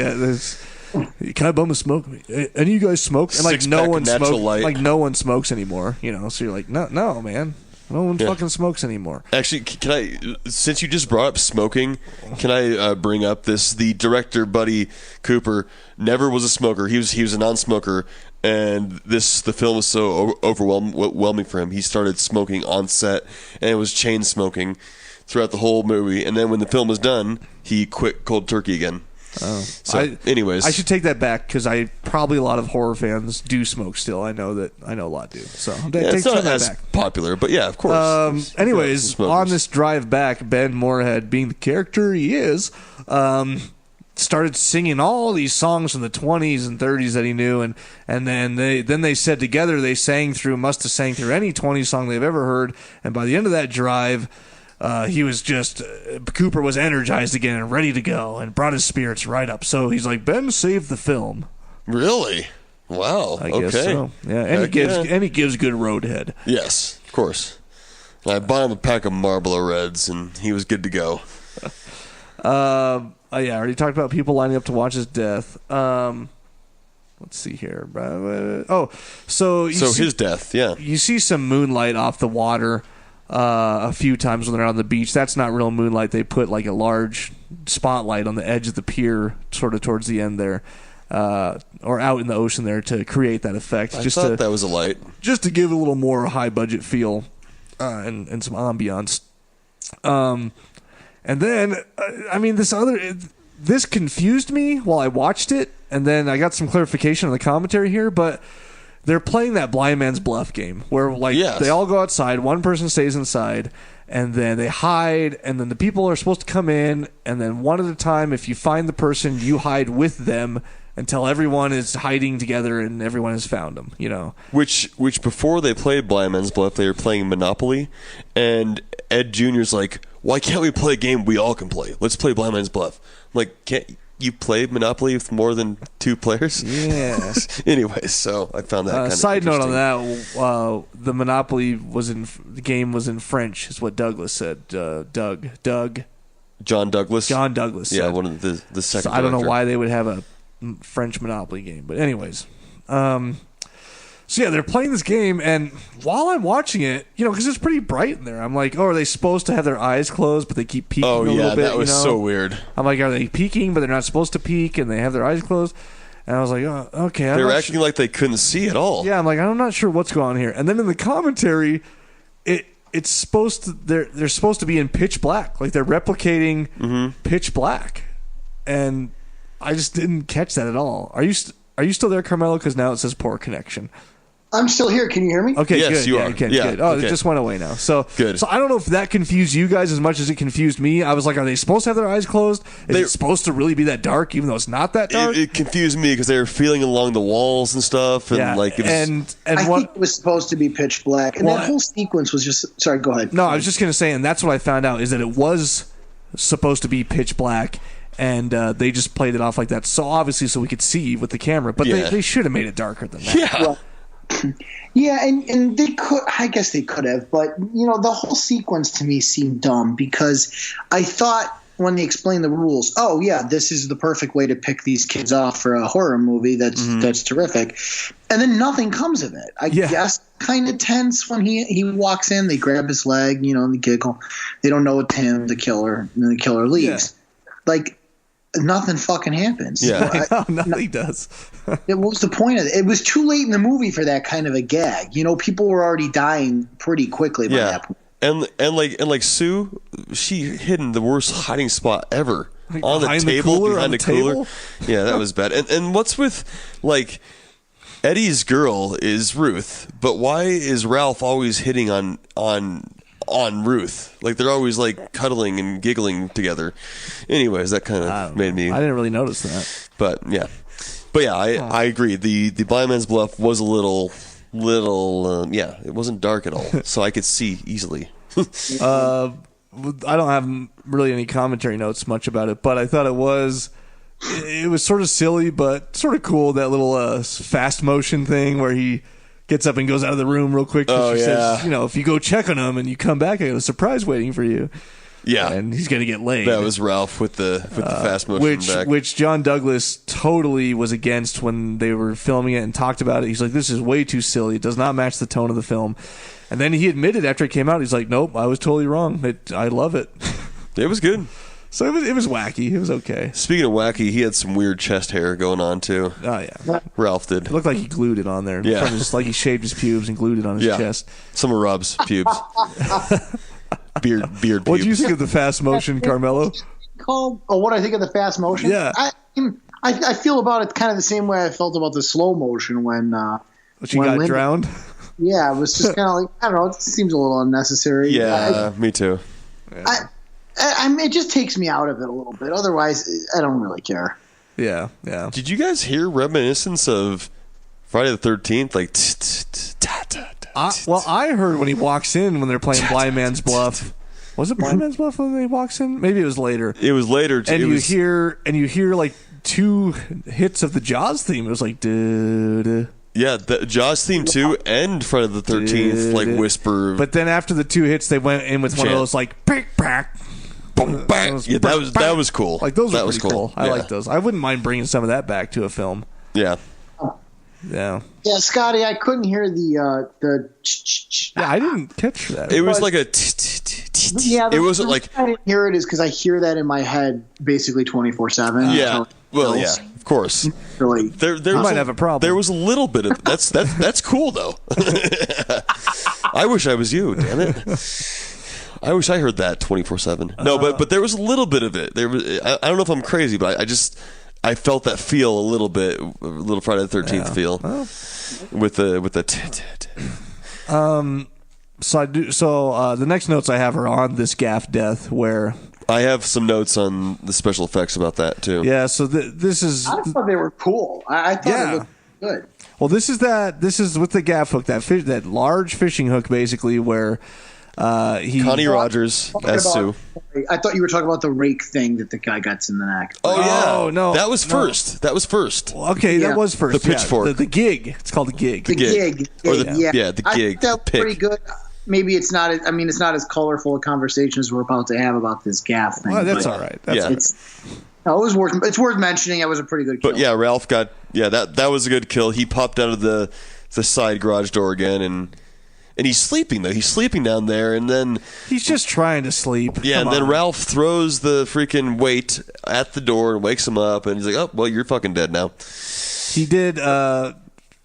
Can I bum a smoke? Any of you guys smoke? And like no one smokes. Like no one smokes anymore. So you're like, no, man. No one fucking smokes anymore. Actually, can I? Since you just brought up smoking, can I bring up this? The director, Buddy Cooper, never was a smoker. He was a non-smoker, and the film was so overwhelming for him. He started smoking on set, and it was chain smoking throughout the whole movie. And then when the film was done, he quit cold turkey again. So, anyways, I should take that back because probably a lot of horror fans do smoke still. I know a lot do. So it's not as popular, but yeah, of course. Anyways, on this drive back, Ben Moorhead, being the character he is, started singing all these songs from the 20s and 30s that he knew, and then they said together must have sang through any 20s song they've ever heard, and by the end of that drive, he was just Cooper was energized again and ready to go and brought his spirits right up. So he's like, Ben saved the film. Really? Wow. I guess so. Yeah, and he gives good roadhead. Yes, of course. I bought him a pack of Marlboro Reds, and he was good to go. Yeah, I already talked about people lining up to watch his death. Let's see here. So his death, yeah. You see some moonlight off the water a few times when they're on the beach. That's not real moonlight. They put like a large spotlight on the edge of the pier sort of towards the end there, or out in the ocean there to create that effect. I thought that was a light. Just to give it a little more high-budget feel and some ambiance. And then, this confused me while I watched it, and then I got some clarification on the commentary here, but they're playing that blind man's bluff game where they all go outside, one person stays inside, and then they hide, and then the people are supposed to come in, and then one at a time, if you find the person, you hide with them until everyone is hiding together and everyone has found them, Which before they played blind man's bluff, they were playing Monopoly, and Ed Jr.'s like, why can't we play a game we all can play? Let's play blind man's bluff. I'm like, can't you play Monopoly with more than two players? Yeah. Anyways, so I found that kind of side note on that, the Monopoly the game was in French, is what Douglas said. John Douglas? John Douglas said. Yeah, one of the second So I don't know director. why they would have a French Monopoly game. But anyways. So yeah, they're playing this game, and while I'm watching it, because it's pretty bright in there, I'm like, are they supposed to have their eyes closed, but they keep peeking a little bit? That was so weird. I'm like, are they peeking, but they're not supposed to peek, and they have their eyes closed? And I was like, oh, okay. They were acting like they couldn't see at all. Yeah, I'm like, I'm not sure what's going on here. And then in the commentary, it's supposed to they're supposed to be in pitch black, like they're replicating pitch black, and I just didn't catch that at all. Are you still there, Carmelo? Because now it says poor connection. I'm still here. Can you hear me? Okay, yes, good. You yeah, are. Good. Yeah, Oh, okay. It just went away now. So good. So I don't know if that confused you guys as much as it confused me. I was like, are they supposed to have their eyes closed? Is it supposed to really be that dark, even though it's not that dark? It confused me because they were feeling along the walls and stuff, and like it was. I think it was supposed to be pitch black, and that whole sequence was just. Sorry, go ahead. No, I was just gonna say, and that's what I found out is that it was supposed to be pitch black. And they just played it off like that. So obviously, so we could see with the camera. But they should have made it darker than that. Yeah. Well, yeah, and they could. I guess they could have. But the whole sequence to me seemed dumb because I thought when they explained the rules, oh yeah, this is the perfect way to pick these kids off for a horror movie. That's terrific. And then nothing comes of it. I guess kind of tense when he walks in. They grab his leg, and they giggle. They don't know it's him, the killer, and then the killer leaves. Yeah. Like. Nothing fucking happens. Yeah, nothing does. What was the point of it? It was too late in the movie for that kind of a gag. People were already dying pretty quickly by that point. And like Sue, she hid in the worst hiding spot ever on the table behind the cooler. Yeah, that was bad. And what's with like Eddie's girl is Ruth, but why is Ralph always hitting on Ruth? Like they're always like cuddling and giggling together. Anyways, that kind of made me. I didn't really notice that. But yeah, I agree. The blind man's bluff was a little. It wasn't dark at all, so I could see easily. I don't have really any commentary notes much about it, but I thought it was sort of silly, but sort of cool. That little fast motion thing where he gets up and goes out of the room real quick. Oh, she yeah. says, if you go check on him and you come back, I got a surprise waiting for you. Yeah. And he's going to get laid. That was Ralph with the fast motion back. Which John Douglas totally was against when they were filming it and talked about it. He's like, this is way too silly. It does not match the tone of the film. And then he admitted after it came out, he's like, nope, I was totally wrong. I love it. It was good. So it was wacky. It was okay. Speaking of wacky, he had some weird chest hair going on too. Oh yeah, Ralph did. It looked like he glued it on there. Yeah, just like he shaved his pubes and glued it on his chest. Some of Rob's pubes. beard pubes. What do you think of the fast motion, Carmelo? called? Oh, what I think of the fast motion? Yeah. I feel about it kind of the same way I felt about the slow motion when She got drowned? Yeah, it was just kind of like, I don't know, it seems a little unnecessary. Yeah, me too. It just takes me out of it a little bit. Otherwise, I don't really care. Yeah. Did you guys hear reminiscence of Friday the 13th? Like, Well, I heard when he walks in when they're playing Blind Man's Bluff. Was it Blind Man's Bluff when he walks in? Maybe it was later. It was later. And you hear like 2 hits of the Jaws theme. It was like duh. Yeah, the Jaws theme too, and Friday the 13th, like whisper. But then after the 2 hits, they went in with one of those like pick pack. Boom, bang. Yeah, that was cool. Like those that were was pretty cool. I like those. I wouldn't mind bringing some of that back to a film. Yeah. Yeah. Yeah, Scotty, I couldn't hear the. Yeah, I didn't catch that. It was like a. Yeah, it wasn't like. I didn't hear it is because I hear that in my head basically 24/7. Yeah. Well, yeah, of course. Really, there might have a problem. There was a little bit of that's cool though. I wish I was you. Damn it. I wish I heard that 24/7. No, but there was a little bit of it. There was. I don't know if I'm crazy, but I felt that feel a little bit, a little Friday the 13th feel with the. So the next notes I have are on this Gaff death where. I have some notes on the special effects about that too. Yeah, so this is. I thought they were cool. I thought it looked good. Well, this is with the gaff hook, that large fishing hook, basically, where Connie Rogers as Sue. I thought you were talking about the rake thing that the guy gets in the neck. Oh yeah, oh, no, that was first. That was first. Okay, Yeah. that was first. The pitchfork. The gig. It's called the gig. The gig. Or the gig. I think that was Pick. pretty good. Maybe it's not. It's not as colorful a conversation as we're about to have about this gaff thing. Well, that's but all right. It's worth mentioning. It was a pretty good kill. But yeah, Ralph got that was a good kill. He popped out of the side garage door again, and he's sleeping though. He's sleeping down there, and then He's just trying to sleep. yeah, Come and then on. Ralph throws the freaking weight at the door and wakes him up, and he's like, "Oh, well, you're fucking dead now." He did.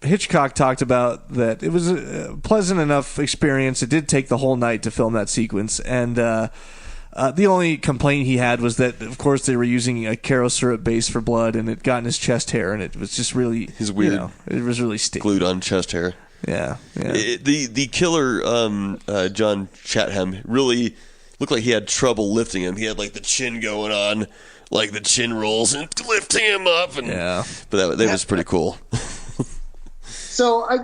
Hitchcock talked about that it was a pleasant enough experience. It did take the whole night to film that sequence, and the only complaint he had was that, of course, they were using a Caro syrup base for blood, and it got in his chest hair, and it was just really He's weird. It was really sticky. Glued on chest hair. Yeah. The killer, John Chatham, really looked like he had trouble lifting him. He had like the chin going on, like the chin rolls, and lifting him up. And, but that was pretty cool. So I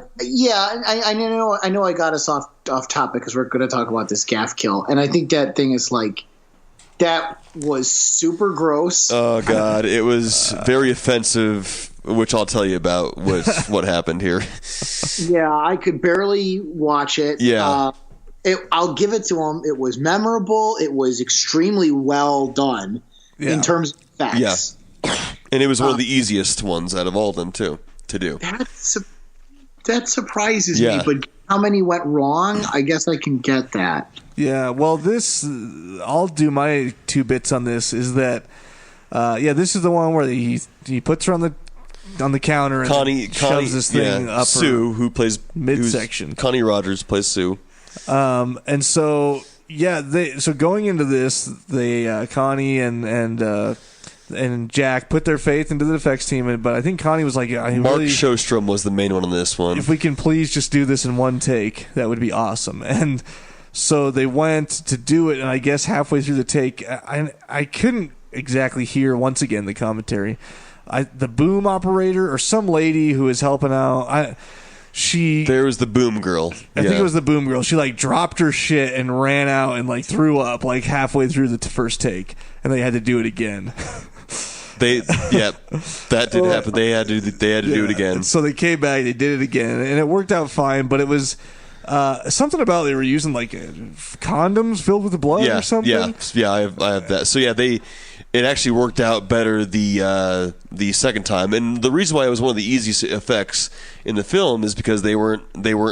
know I got us off topic because we're going to talk about this gaff kill, and I think that thing is like that was super gross. Oh God, it was very offensive, which I'll tell you about what happened here. Yeah, I could barely watch it. Yeah. I'll give it to him. It was memorable. It was extremely well done in terms of effects. Yeah, and it was one of the easiest ones out of all of them too to do. That surprises me, but how many went wrong? I guess I can get that. Yeah, well, I'll do my 2 bits on this. Is that, this is the one where he puts her on the counter and shoves this thing up Sue, who plays midsection. Connie Rogers plays Sue. And so going into this, they Connie and Jack put their faith into the effects team, but I think Connie was like, Mark Shostrom was the main one on this one. If we can please just do this in one take, that would be awesome. And so they went to do it, and I guess halfway through the take, I couldn't exactly hear, once again, the commentary. The boom operator or some lady who was helping out, there was the boom girl. I think it was the boom girl. She like dropped her shit and ran out and like threw up like halfway through the first take, and they had to do it again. That did happen. They had to do it again. So they came back, they did it again, and it worked out fine. But it was something about they were using like condoms filled with blood or something. Yeah. I have that. So yeah, it actually worked out better the second time, and the reason why it was one of the easiest effects in the film is because they weren't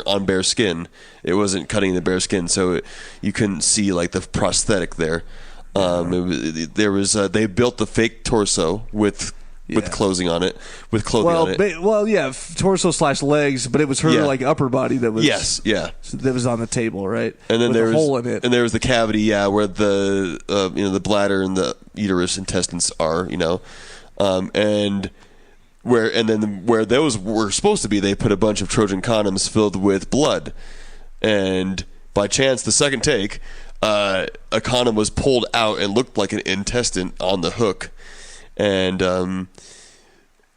on bare skin. It wasn't cutting the bare skin, so you couldn't see like the prosthetic there. They built the fake torso with with clothing on it. Torso/legs, but it was her like upper body that was that was on the table, right? And then there's a hole in it, and there was the cavity, where the the bladder and the uterus intestines are, and where those were supposed to be, they put a bunch of Trojan condoms filled with blood, and by chance, the second take, a condom was pulled out and looked like an intestine on the hook. And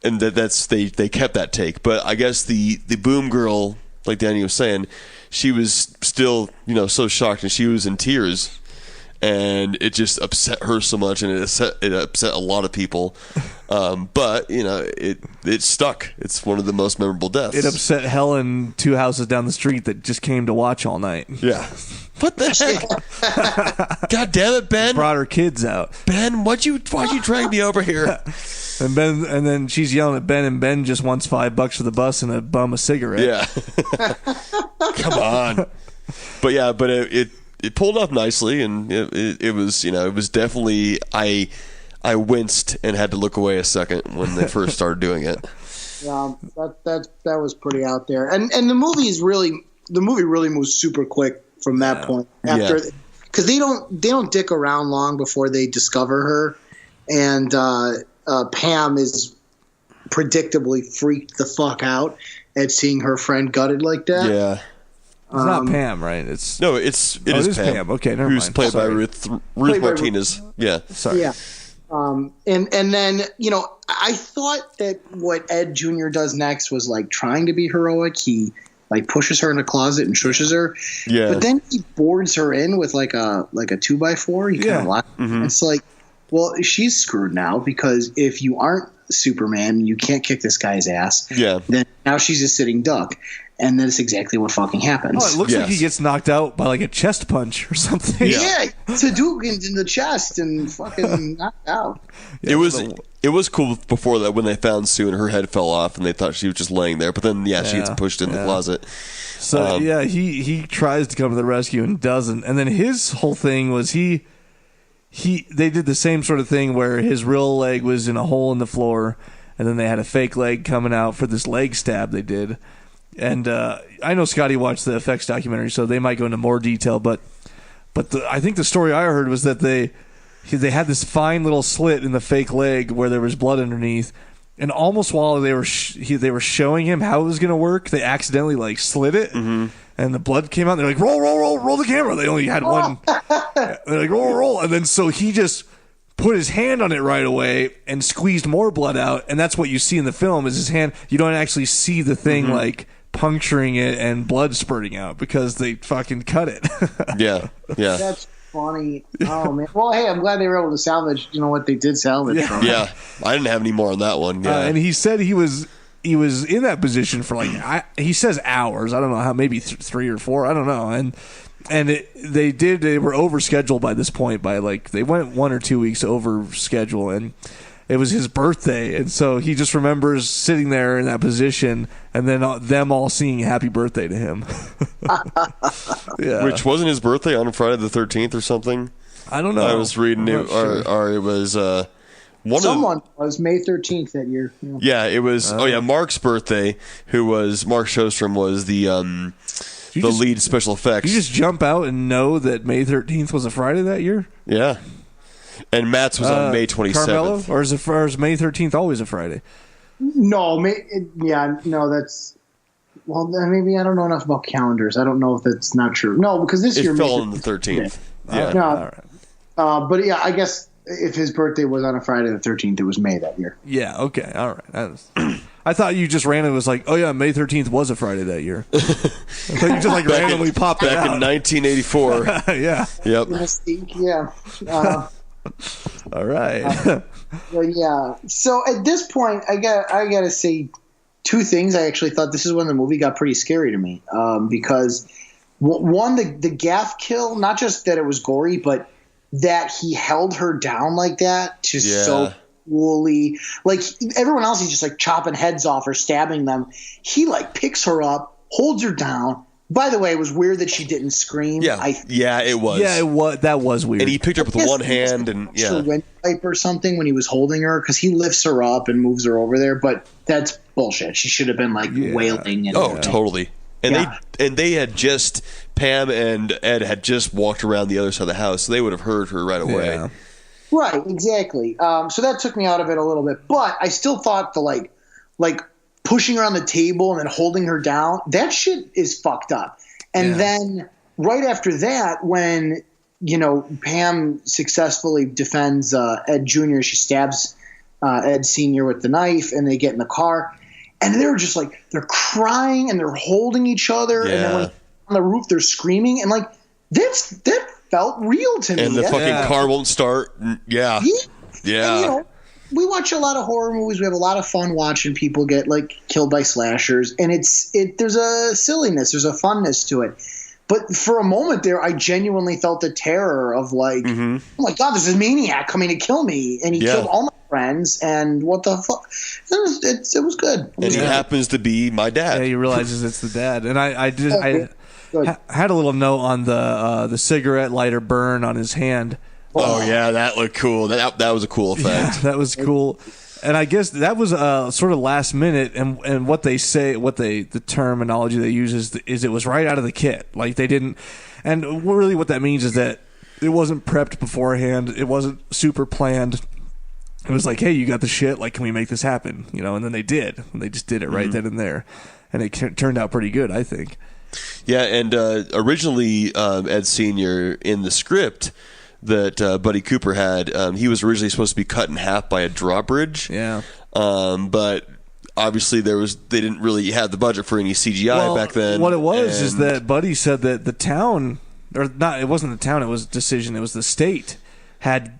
that's they kept that take, but I guess the boom girl, like Danny was saying, she was still so shocked, and she was in tears, and it just upset her so much, and it upset a lot of people. But it stuck. It's one of the most memorable deaths. It upset Helen 2 houses down the street that just came to watch all night. Yeah. What the heck? God damn it, Ben! Brought her kids out. Ben, why'd you drag me over here? And then she's yelling at Ben, and Ben just wants $5 for the bus and a bum a cigarette. Yeah. Come on. But it pulled off nicely, and it was definitely I winced and had to look away a second when they first started doing it. Yeah, that was pretty out there, and the movie really moves super quick from that point after, because they don't dick around long before they discover her, and Pam is predictably freaked the fuck out at seeing her friend gutted like that. Yeah. It's not Pam, right? It is Pam. Okay, never mind. Who's played by Ruth Martinez. Yeah. Sorry. Yeah. And then, I thought that what Ed Jr. does next was like trying to be heroic. He like pushes her in a closet and shushes her. Yeah. But then he boards her in with like a 2x4. He kind of locks. It's like, well, she's screwed now, because if you aren't Superman, you can't kick this guy's ass. Yeah. Then now she's a sitting duck. And that's exactly what fucking happens. Oh, it looks like he gets knocked out by like a chest punch or something. Yeah, Hadouken's in the chest and fucking knocked out. Yeah, it was cool before that when they found Sue and her head fell off and they thought she was just laying there. But then, she gets pushed in the closet. So, he tries to come to the rescue and doesn't. And then his whole thing was they did the same sort of thing where his real leg was in a hole in the floor, and then they had a fake leg coming out for this leg stab they did. And I know Scotty watched the effects documentary, so they might go into more detail. But I think the story I heard was that they had this fine little slit in the fake leg where there was blood underneath, and almost while they were showing him how it was going to work, they accidentally like slit it, and the blood came out. And they're like, roll the camera. They only had one. They're like, roll, and then so he just put his hand on it right away and squeezed more blood out, and that's what you see in the film is his hand. You don't actually see the thing like puncturing it and blood spurting out because they fucking cut it. Yeah. That's funny. Oh man. Well, hey, I'm glad they were able to salvage what they did salvage from it. Yeah, I didn't have any more on that one. Yeah. And he said he was in that position for he says hours. I don't know how, maybe 3 or 4. I don't know. And they were overscheduled by this point by they went 1 or 2 weeks over schedule, and it was his birthday, and so he just remembers sitting there in that position and then them all singing happy birthday to him. Yeah. Which wasn't his birthday on Friday the 13th or something? I don't know. I was reading it, or it was someone was May 13th that year. Yeah, it was Mark's birthday, who was Mark Shostrom was the lead special effects. You just jump out and know that May 13th was a Friday that year? Yeah. And Matt's was on May 27th. Carmelo? Or is May 13th always a Friday? No, that's... Well, maybe I don't know enough about calendars. I don't know if that's not true. No, because this year... It fell on the 13th. Yeah. No, all right. But yeah, I guess if his birthday was on a Friday the 13th, it was May that year. Yeah, okay, all right. I thought you just randomly was like, oh yeah, May 13th was a Friday that year. I thought you just randomly popped it out. Back in 1984. Yeah. Yep. Yeah. All right. Well, yeah. So at this point, I gotta say 2 things. I actually thought this is when the movie got pretty scary to me, because one, the gaff kill, not just that it was gory, but that he held her down like that, just so coolly. Like everyone else, he's just chopping heads off or stabbing them. He picks her up, holds her down, By the way, it was weird that she didn't scream. Yeah, it was. Yeah, it was. That was weird. And he picked her up with one hand, and windpipe or something when he was holding her, because he lifts her up and moves her over there. But that's bullshit. She should have been like wailing. And, totally. And they had just Pam and Ed had just walked around the other side of the house, so they would have heard her right away. Yeah. Right, exactly. So that took me out of it a little bit, but I still thought the like pushing her on the table and then holding her down, that shit is fucked up. And then right after that, when Pam successfully defends Ed Jr., she stabs Ed Sr. with the knife, and they get in the car, and they're just like they're crying and they're holding each other, and then when on the roof they're screaming, and like that felt real to me. And the fucking car won't start. Yeah. And, we watch a lot of horror movies. We have a lot of fun watching people get like killed by slashers, and there's a silliness, there's a funness to it. But for a moment there, I genuinely felt the terror of like, oh my God, there's this maniac coming to kill me, and he killed all my friends, and what the fuck? It was good. And he happens to be my dad. Yeah, he realizes it's the dad, and I had a little note on the cigarette lighter burn on his hand. Oh yeah, that looked cool. That was a cool effect. Yeah, that was cool. And I guess that was sort of last minute. And what they say, the terminology they use is it was right out of the kit. Like they didn't. And really, what that means is that it wasn't prepped beforehand. It wasn't super planned. It was like, hey, you got the shit. Like, can we make this happen? And then they did. And they just did it right then and there, and it turned out pretty good, I think. Yeah, and originally Ed Sr. in the script that Buddy Cooper had, he was originally supposed to be cut in half by a drawbridge. Yeah. But obviously they didn't really have the budget for any CGI back then. What it was is that Buddy said that the town, or not, it wasn't the town, it was Decision, it was the state, had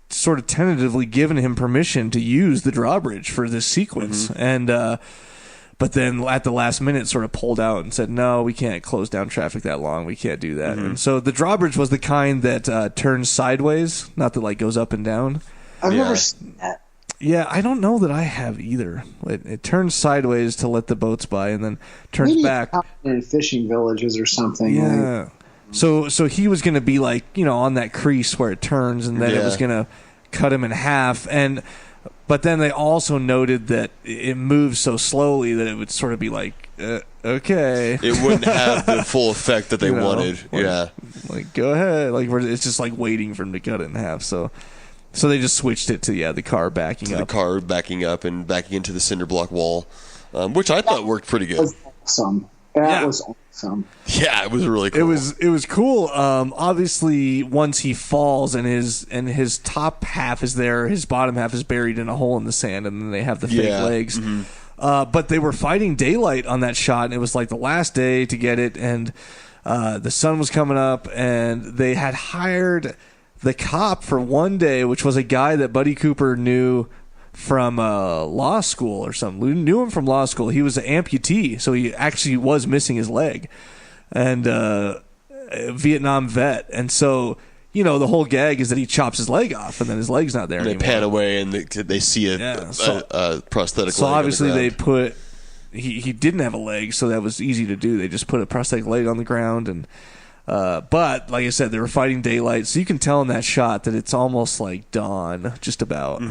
sort of tentatively given him permission to use the drawbridge for this sequence. And but then at the last minute sort of pulled out and said, no, we can't close down traffic that long. We can't do that. And so the drawbridge was the kind that turns sideways, not that like goes up and down. I've never seen that. Yeah, I don't know that I have either. It turns sideways to let the boats by and then turns back. In fishing villages or something. Yeah. Like. So he was going to be like, on that crease where it turns, and then it was going to cut him in half. But then they also noted that it moves so slowly that it would sort of be like, okay. It wouldn't have the full effect that they wanted. Like, go ahead. Like, it's just like waiting for him to cut it in half. So they just switched it to, the car backing up. The car backing up and backing into the cinder block wall, which I thought worked pretty good. That was awesome. Yeah, it was really cool. It was cool. Obviously, once he falls and his top half is there, his bottom half is buried in a hole in the sand, and then they have the fake legs. But they were fighting daylight on that shot, and it was like the last day to get it, and the sun was coming up, and they had hired the cop for one day, which was a guy that Buddy Cooper knew from law school or something. We knew him from law school. He was an amputee, so he actually was missing his leg, and a Vietnam vet. And so, the whole gag is that he chops his leg off, and then his leg's not there anymore. They pan away, and they see a prosthetic so leg. So obviously they put... He didn't have a leg, so that was easy to do. They just put a prosthetic leg on the ground, and but like I said, they were fighting daylight, so you can tell in that shot that it's almost like dawn, just about.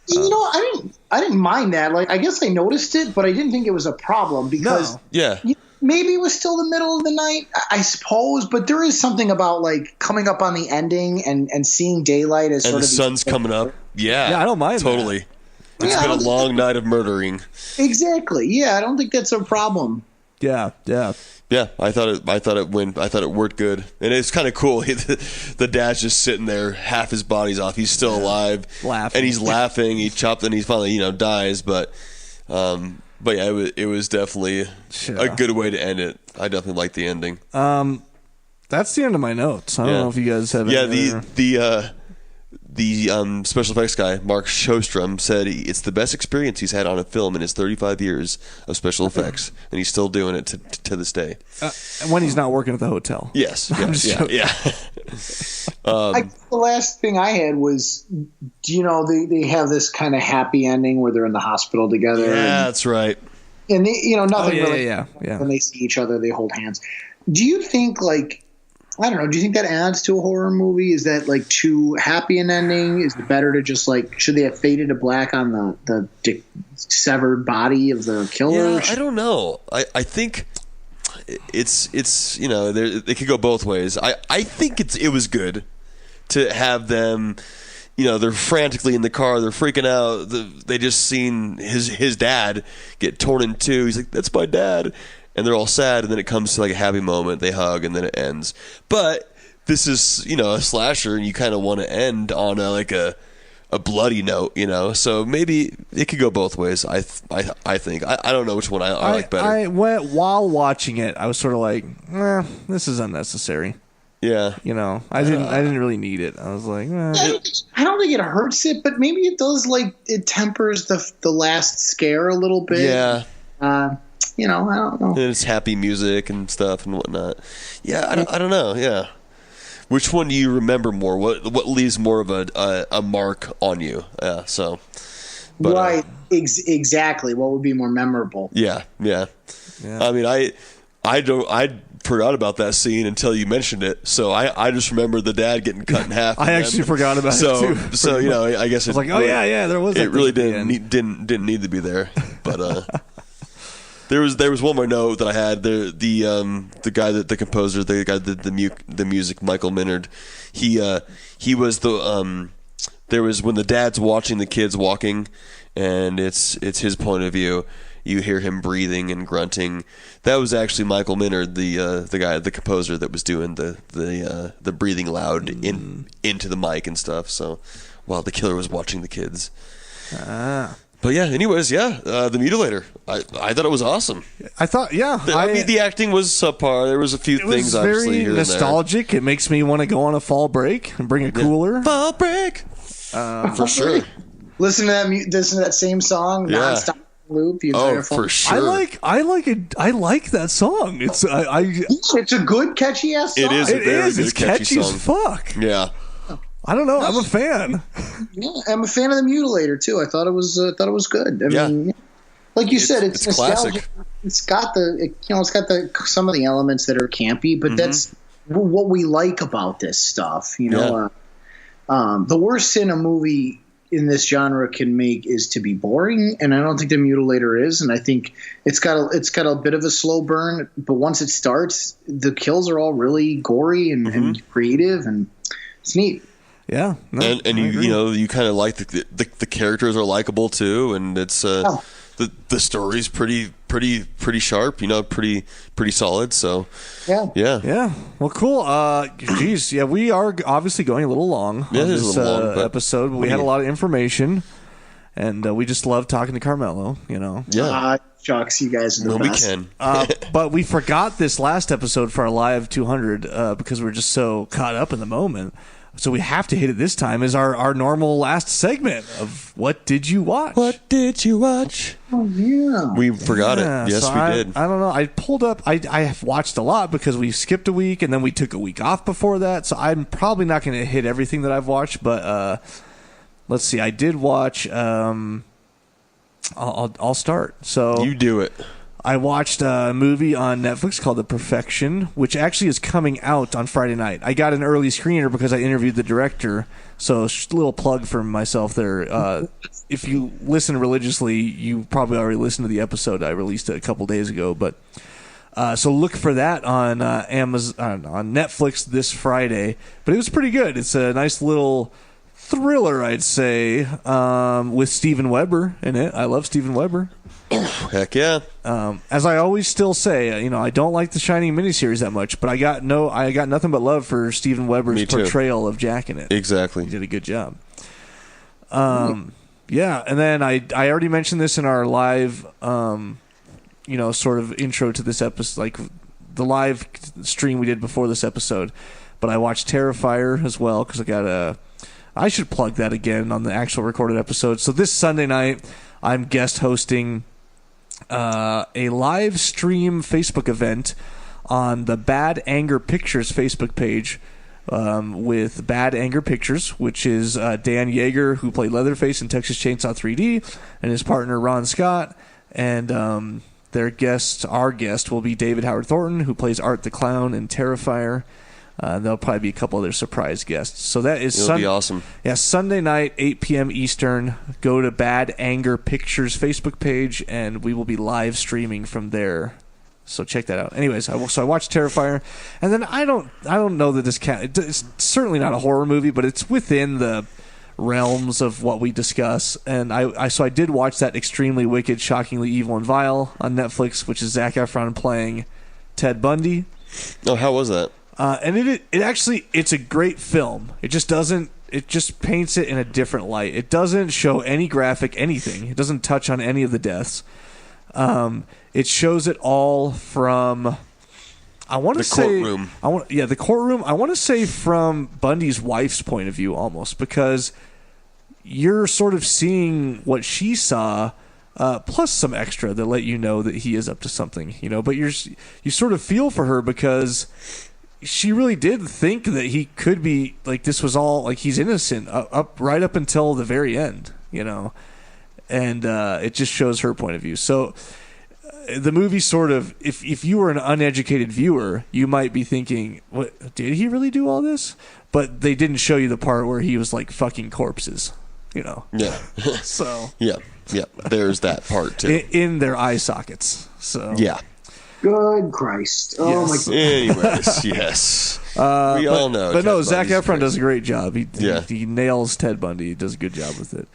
I didn't mind that. Like, I guess I noticed it, but I didn't think it was a problem because maybe it was still the middle of the night, I suppose. But there is something about like coming up on the ending and seeing daylight as sort of the sun's coming up. Yeah, I don't mind totally. That. It's been a long night of murdering. Exactly. Yeah, I don't think that's a problem. Yeah. Yeah, I thought it worked good, and it's kind of cool. The dad's just sitting there, half his body's off. He's still alive, laughing, and he's laughing. He chopped, and he finally dies. But yeah, it was definitely a good way to end it. I definitely liked the ending. That's the end of my notes. I don't know if you guys have. The special effects guy, Mark Shostrom, said it's the best experience he's had on a film in his 35 years of special effects, and he's still doing it to this day. When he's not working at the hotel. Yes. Yeah. The last thing I had was, they have this kind of happy ending where they're in the hospital together. Yeah, that's right. and nothing yeah, really. yeah. When they see each other, they hold hands. Do you think I don't know? Do you think that adds to a horror movie? Is that too happy an ending? Is it better to just should they have faded to black on the severed body of the killer? Yeah, I don't know. I think it's it could go both ways. I think it was good to have them. They're frantically in the car. They're freaking out. They just seen his dad get torn in two. He's like, "That's my dad." And they're all sad, and then it comes to a happy moment. They hug, and then it ends. But this is, a slasher, and you kind of want to end on a bloody note, So maybe it could go both ways. I think. I don't know which one I like better. While watching it, I was sort of like, this is unnecessary. Yeah. I didn't really need it. I was like, I don't think it hurts it, but maybe it does. It tempers the last scare a little bit. Yeah. I don't know. And it's happy music and stuff and whatnot. Yeah, I don't know. Yeah, which one do you remember more? What leaves more of a mark on you? Yeah, so. But, right, exactly. What would be more memorable? Yeah. I mean, I forgot about that scene until you mentioned it. So I just remember the dad getting cut in half. I actually forgot about it too. So I guess I was yeah, there was. It really didn't need to be there, but. There was one more note that I had. The guy the composer, the guy that the music, Michael Minard, he was there was when the dad's watching the kids walking, and it's his point of view. You hear him breathing and grunting. That was actually Michael Minard, the guy, the composer that was doing the breathing loud into the mic and stuff. So while the killer was watching the kids. But yeah, anyways, the Mutilator. I thought it was awesome. I thought, I mean, the acting was subpar. There was a few things, obviously, here and there. It was very nostalgic. It makes me want to go on a fall break and bring a cooler. Fall break, for sure. Listen to that same song, nonstop loop. For sure. I like it. I like that song. It's it's a good catchy ass song. It is. It's catchy as fuck. Yeah. I don't know. I'm a fan. Yeah, I'm a fan of the Mutilator too. I thought it was good. I mean, like you said, it's classic. It's got some of the elements that are campy, but that's what we like about this stuff. The worst sin a movie in this genre can make is to be boring, and I don't think the Mutilator is. And I think it's got a bit of a slow burn, but once it starts, the kills are all really gory and creative, and it's neat. Yeah, and you kind of like the characters are likable too, and it's the story's pretty sharp, pretty solid. So yeah. Well, cool. Geez, we are obviously going a little long on this episode, but we had a lot of information, and we just love talking to Carmelo. Shucks, you guys are the best. We can. But we forgot this last episode for our live 200 because we're just so caught up in the moment. So we have to hit it this time as our normal last segment of What Did You Watch? What did you watch? Oh, yeah. We forgot it. Yes, we did. I don't know. I pulled up. I have watched a lot because we skipped a week and then we took a week off before that. So I'm probably not going to hit everything that I've watched. But let's see. I did watch. I'll start. So you do it. I watched a movie on Netflix called The Perfection, which actually is coming out on Friday night. I got an early screener because I interviewed the director, so a little plug for myself there. If you listen religiously, you probably already listened to the episode. I released it a couple days ago, but so look for that on Amazon, on Netflix this Friday. But it was pretty good. It's a nice little thriller, I'd say, with Steven Weber in it. I love Steven Weber. Heck yeah. As I always still say, I don't like the Shining miniseries that much, but I got nothing but love for Steven Weber's portrayal of Jack in it. Exactly. He did a good job. Yeah, and then I already mentioned this in our live, sort of intro to this episode, like the live stream we did before this episode. But I watched Terrifier as well because I should plug that again on the actual recorded episode. So this Sunday night, I'm guest hosting a live stream Facebook event on the Bad Anger Pictures Facebook page with Bad Anger Pictures, which is Dan Yeager, who played Leatherface in Texas Chainsaw 3D, and his partner Ron Scott. And Our guest will be David Howard Thornton, who plays Art the Clown in Terrifier. There'll probably be a couple other surprise guests. So that is It'll be awesome. Yeah, Sunday night, 8 p.m. Eastern. Go to Bad Anger Pictures Facebook page, and we will be live streaming from there. So check that out. Anyways, I watched Terrifier, and then I don't know that it's certainly not a horror movie, but it's within the realms of what we discuss. And I did watch that Extremely Wicked, Shockingly Evil and Vile on Netflix, which is Zac Efron playing Ted Bundy. Oh, how was that? And it's a great film. It just paints it in a different light. It doesn't show any graphic anything. It doesn't touch on any of the deaths. It shows it all from, I want to say, courtroom. The courtroom. I want to say from Bundy's wife's point of view almost, because you're sort of seeing what she saw, plus some extra that let you know that he is up to something, but you sort of feel for her because she really did think that he could be, like, this was all, like, he's innocent right up until the very end, and it just shows her point of view. So the movie sort of, if you were an uneducated viewer, you might be thinking, what, did he really do all this? But they didn't show you the part where he was, like, fucking corpses, Yeah. So Yeah. There's that part, too. In their eye sockets. So Yeah. Good Christ. Oh, Yes. my God. Anyways, yes. We all know. But Ted no, Zac Bundy's Efron crazy. does a great job. Yeah. He nails Ted Bundy. He does a good job with it.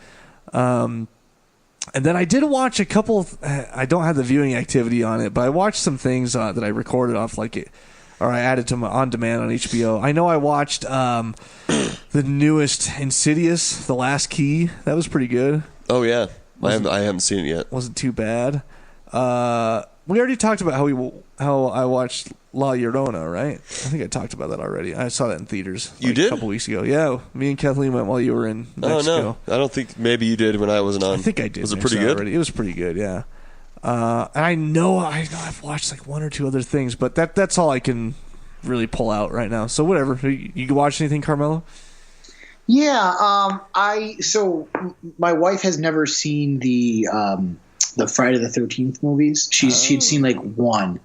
And then I did watch a couple. I don't have the viewing activity on it, but I watched some things that I recorded off, or I added to my on demand on HBO. I know I watched the newest Insidious, The Last Key. That was pretty good. Oh, yeah. I haven't seen it yet. Wasn't too bad. We already talked about how I watched La Llorona, right? I think I talked about that already. I saw that in theaters. You did? A couple weeks ago. Yeah, me and Kathleen went while you were in Mexico. Oh, no. I don't think maybe you did when I wasn't on. I think I did. Was it pretty good? Already. It was pretty good, yeah. And I know I've watched like one or two other things, but that's all I can really pull out right now. So whatever. You watch anything, Carmelo? Yeah, so my wife has never seen the Friday the 13th movies. She'd seen like one,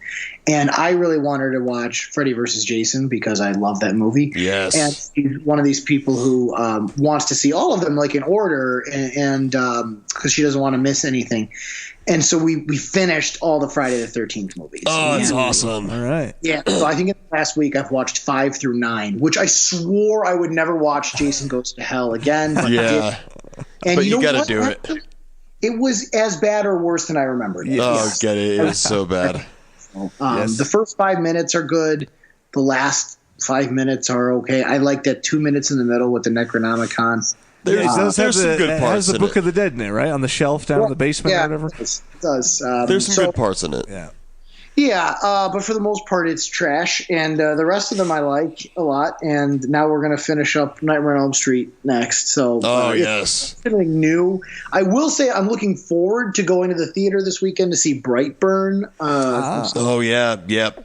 and I really want her to watch Freddy vs. Jason because I love that movie. Yes, and she's one of these people who wants to see all of them like in order, and because she doesn't want to miss anything. And so we finished all the Friday the 13th movies. Oh, that's awesome. All right. Yeah, so I think in the last week I've watched 5 through 9, which I swore I would never watch Jason Goes to Hell again. But Yeah. I did. And But you know gotta what? do it. It was as bad or worse than I remembered. Oh, get it. It was so bad. Yes. The first 5 minutes are good. The last 5 minutes are okay. I like that 2 minutes in the middle with the Necronomicon. It does have there's some good it parts has the in Book it. of the Dead in it, right? On the shelf down in the basement Yeah, or whatever. it does. There's some good parts in it. Yeah. Yeah, but for the most part, it's trash, and the rest of them I like a lot. And now we're going to finish up Nightmare on Elm Street next. So, Yes. it's something new. I will say I'm looking forward to going to the theater this weekend to see Brightburn. Oh, yeah. Yep.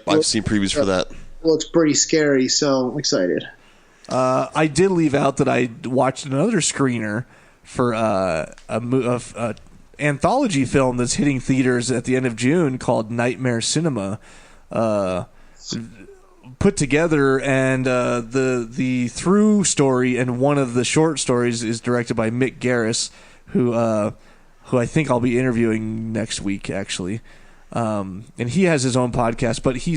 I've seen previews for that. Looks pretty scary, so I'm excited. I did leave out that I watched another screener for a anthology film that's hitting theaters at the end of June called Nightmare Cinema, put together, and the through story and one of the short stories is directed by Mick Garris, who I think I'll be interviewing next week actually. And he has his own podcast, but he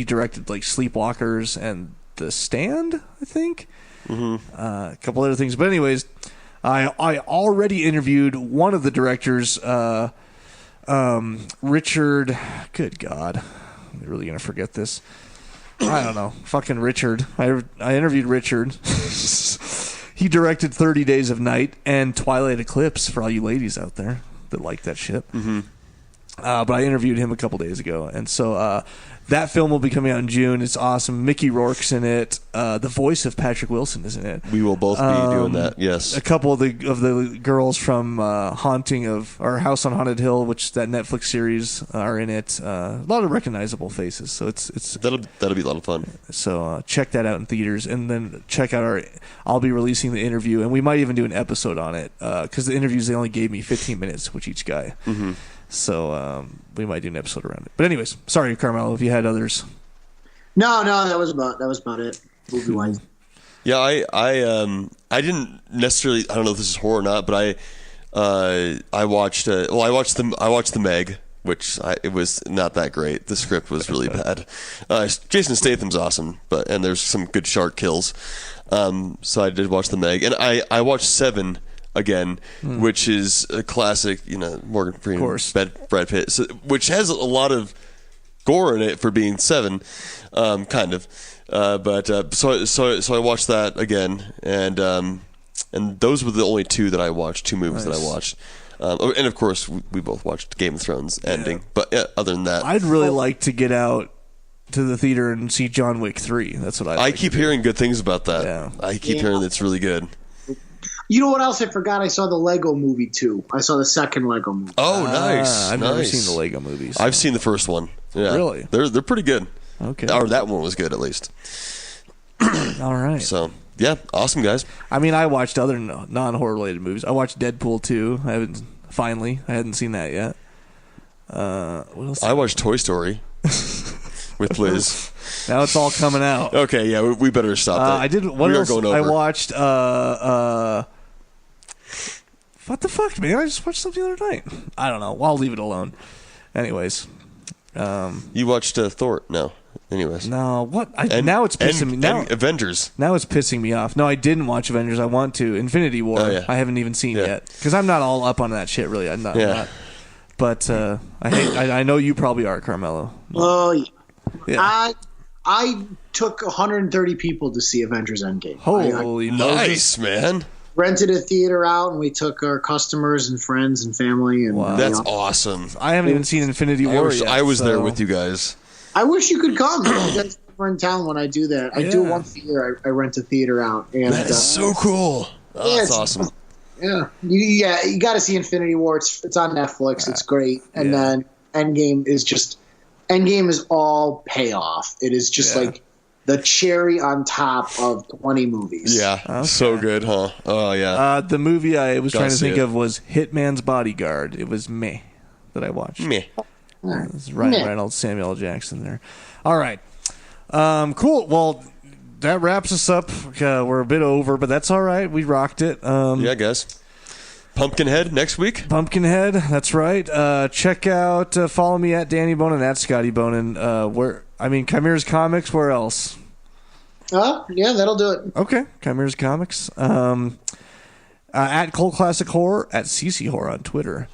directed like Sleepwalkers and The Stand, I think. A couple other things, but anyways, I already interviewed one of the directors, Richard. Good God, I'm really gonna forget this. I don't know, fucking Richard. I interviewed Richard. He directed 30 Days of Night and Twilight Eclipse for all you ladies out there that like that shit. But I interviewed him a couple days ago, and so that film will be coming out in June. It's awesome. Mickey Rourke's in it. The voice of Patrick Wilson is in it. We will both be doing that. Yes. A couple of the girls from Haunting of or House on Haunted Hill, which that Netflix series, are in it. A lot of recognizable faces. So it's That'll be a lot of fun. so check that out in theaters, and then check out I'll be releasing the interview, and we might even do an episode on it because the interviews they only gave me 15 minutes with each guy. So we might do an episode around it. But anyways, sorry, Carmelo, if you had others. No, that was about it. Movie wise. Yeah, I didn't necessarily. I don't know if this is horror or not, but I watched. I watched the Meg, which it was not that great. The script was really bad. Jason Statham's awesome, and there's some good shark kills. So I did watch the Meg, and I watched Seven again, which is a classic. Morgan Freeman, Brad Pitt, which has a lot of gore in it for being Seven, kind of. So I watched that again, and those were the only two that I watched. Two movies that I watched. And of course, we both watched Game of Thrones ending. Yeah. But other than that, I'd really like to get out to the theater and see John Wick 3. That's what I keep hearing good things about that. Yeah. I keep hearing it's really good. You know what else I forgot? I saw the Lego movie too. I saw the second Lego movie. Oh, nice. I've never seen the Lego movies. I've seen the first one. Yeah. Really? They're pretty good. Okay. Or that one was good, at least. All right. So, yeah, awesome, guys. I mean, I watched other non-horror related movies. I watched Deadpool 2. I hadn't seen that yet. What else? I watched Toy Story with Liz. Now it's all coming out. Okay, yeah, we better stop that. I didn't. What else? I watched. What the fuck, man? I just watched something the other night. I don't know. I'll leave it alone. Anyways. You watched Thor? No. Anyways. No. What? Now it's pissing me. Now Avengers. Now it's pissing me off. No, I didn't watch Avengers. I want to. Infinity War. Oh, yeah. I haven't even seen yet because I'm not all up on that shit. Really, I'm not. But I know you probably are, Carmelo. Oh, yeah. I took 130 people to see Avengers Endgame. Holy nice, man. Rented a theater out, and we took our customers and friends and family. And wow. That's awesome. I haven't even seen Infinity War yet. I was there with you guys. I wish you could come. You guys are in town when I do that. I do once a year. I rent a theater out. And, that is so cool. Oh, that's awesome. Yeah, you got to see Infinity War. It's on Netflix. It's great. And then Endgame is all payoff. It is just like the cherry on top of 20 movies. Yeah, okay. So good, huh? Oh, yeah. The movie I was trying to think of was Hitman's Bodyguard. It was meh that I watched. Meh. It's Ryan Reynolds, Samuel L. Jackson there. All right. Cool. Well, that wraps us up. We're a bit over, but that's all right. We rocked it. Yeah, guys. Pumpkinhead next week? Pumpkinhead, that's right. Check out, follow me at Danny Bonin, at Scotty Bonin. Chimera's Comics, where else? Yeah, that'll do it. Okay, Chimera's Comics. At Cult Classic Horror, at CC Horror on Twitter.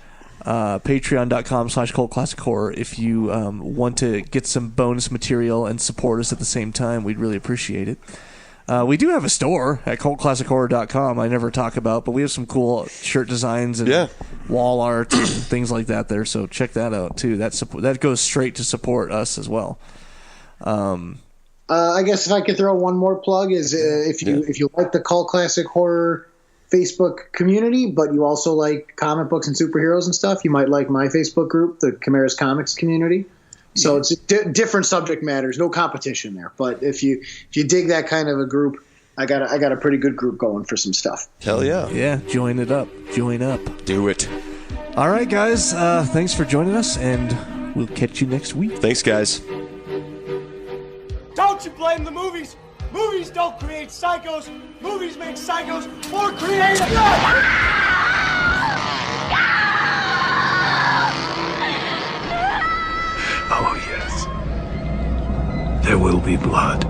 Patreon.com/Cult Classic Horror. If you want to get some bonus material and support us at the same time, we'd really appreciate it. We do have a store at cultclassichorror.com I never talk about, but we have some cool shirt designs and wall art and things like that there, so check that out too. That goes straight to support us as well. I guess if I could throw one more plug is if you like the Cult Classic Horror Facebook community, but you also like comic books and superheroes and stuff, you might like my Facebook group, the Chimera's Comics community. So it's different subject matters, no competition there. But if you dig that kind of a group, I got a pretty good group going for some stuff. Hell yeah. Yeah, join it up. Join up. Do it. All right, guys. Thanks for joining us, and we'll catch you next week. Thanks, guys. Don't you blame the movies. Movies don't create psychos. Movies make psychos more creative. Oh, yes. There will be blood.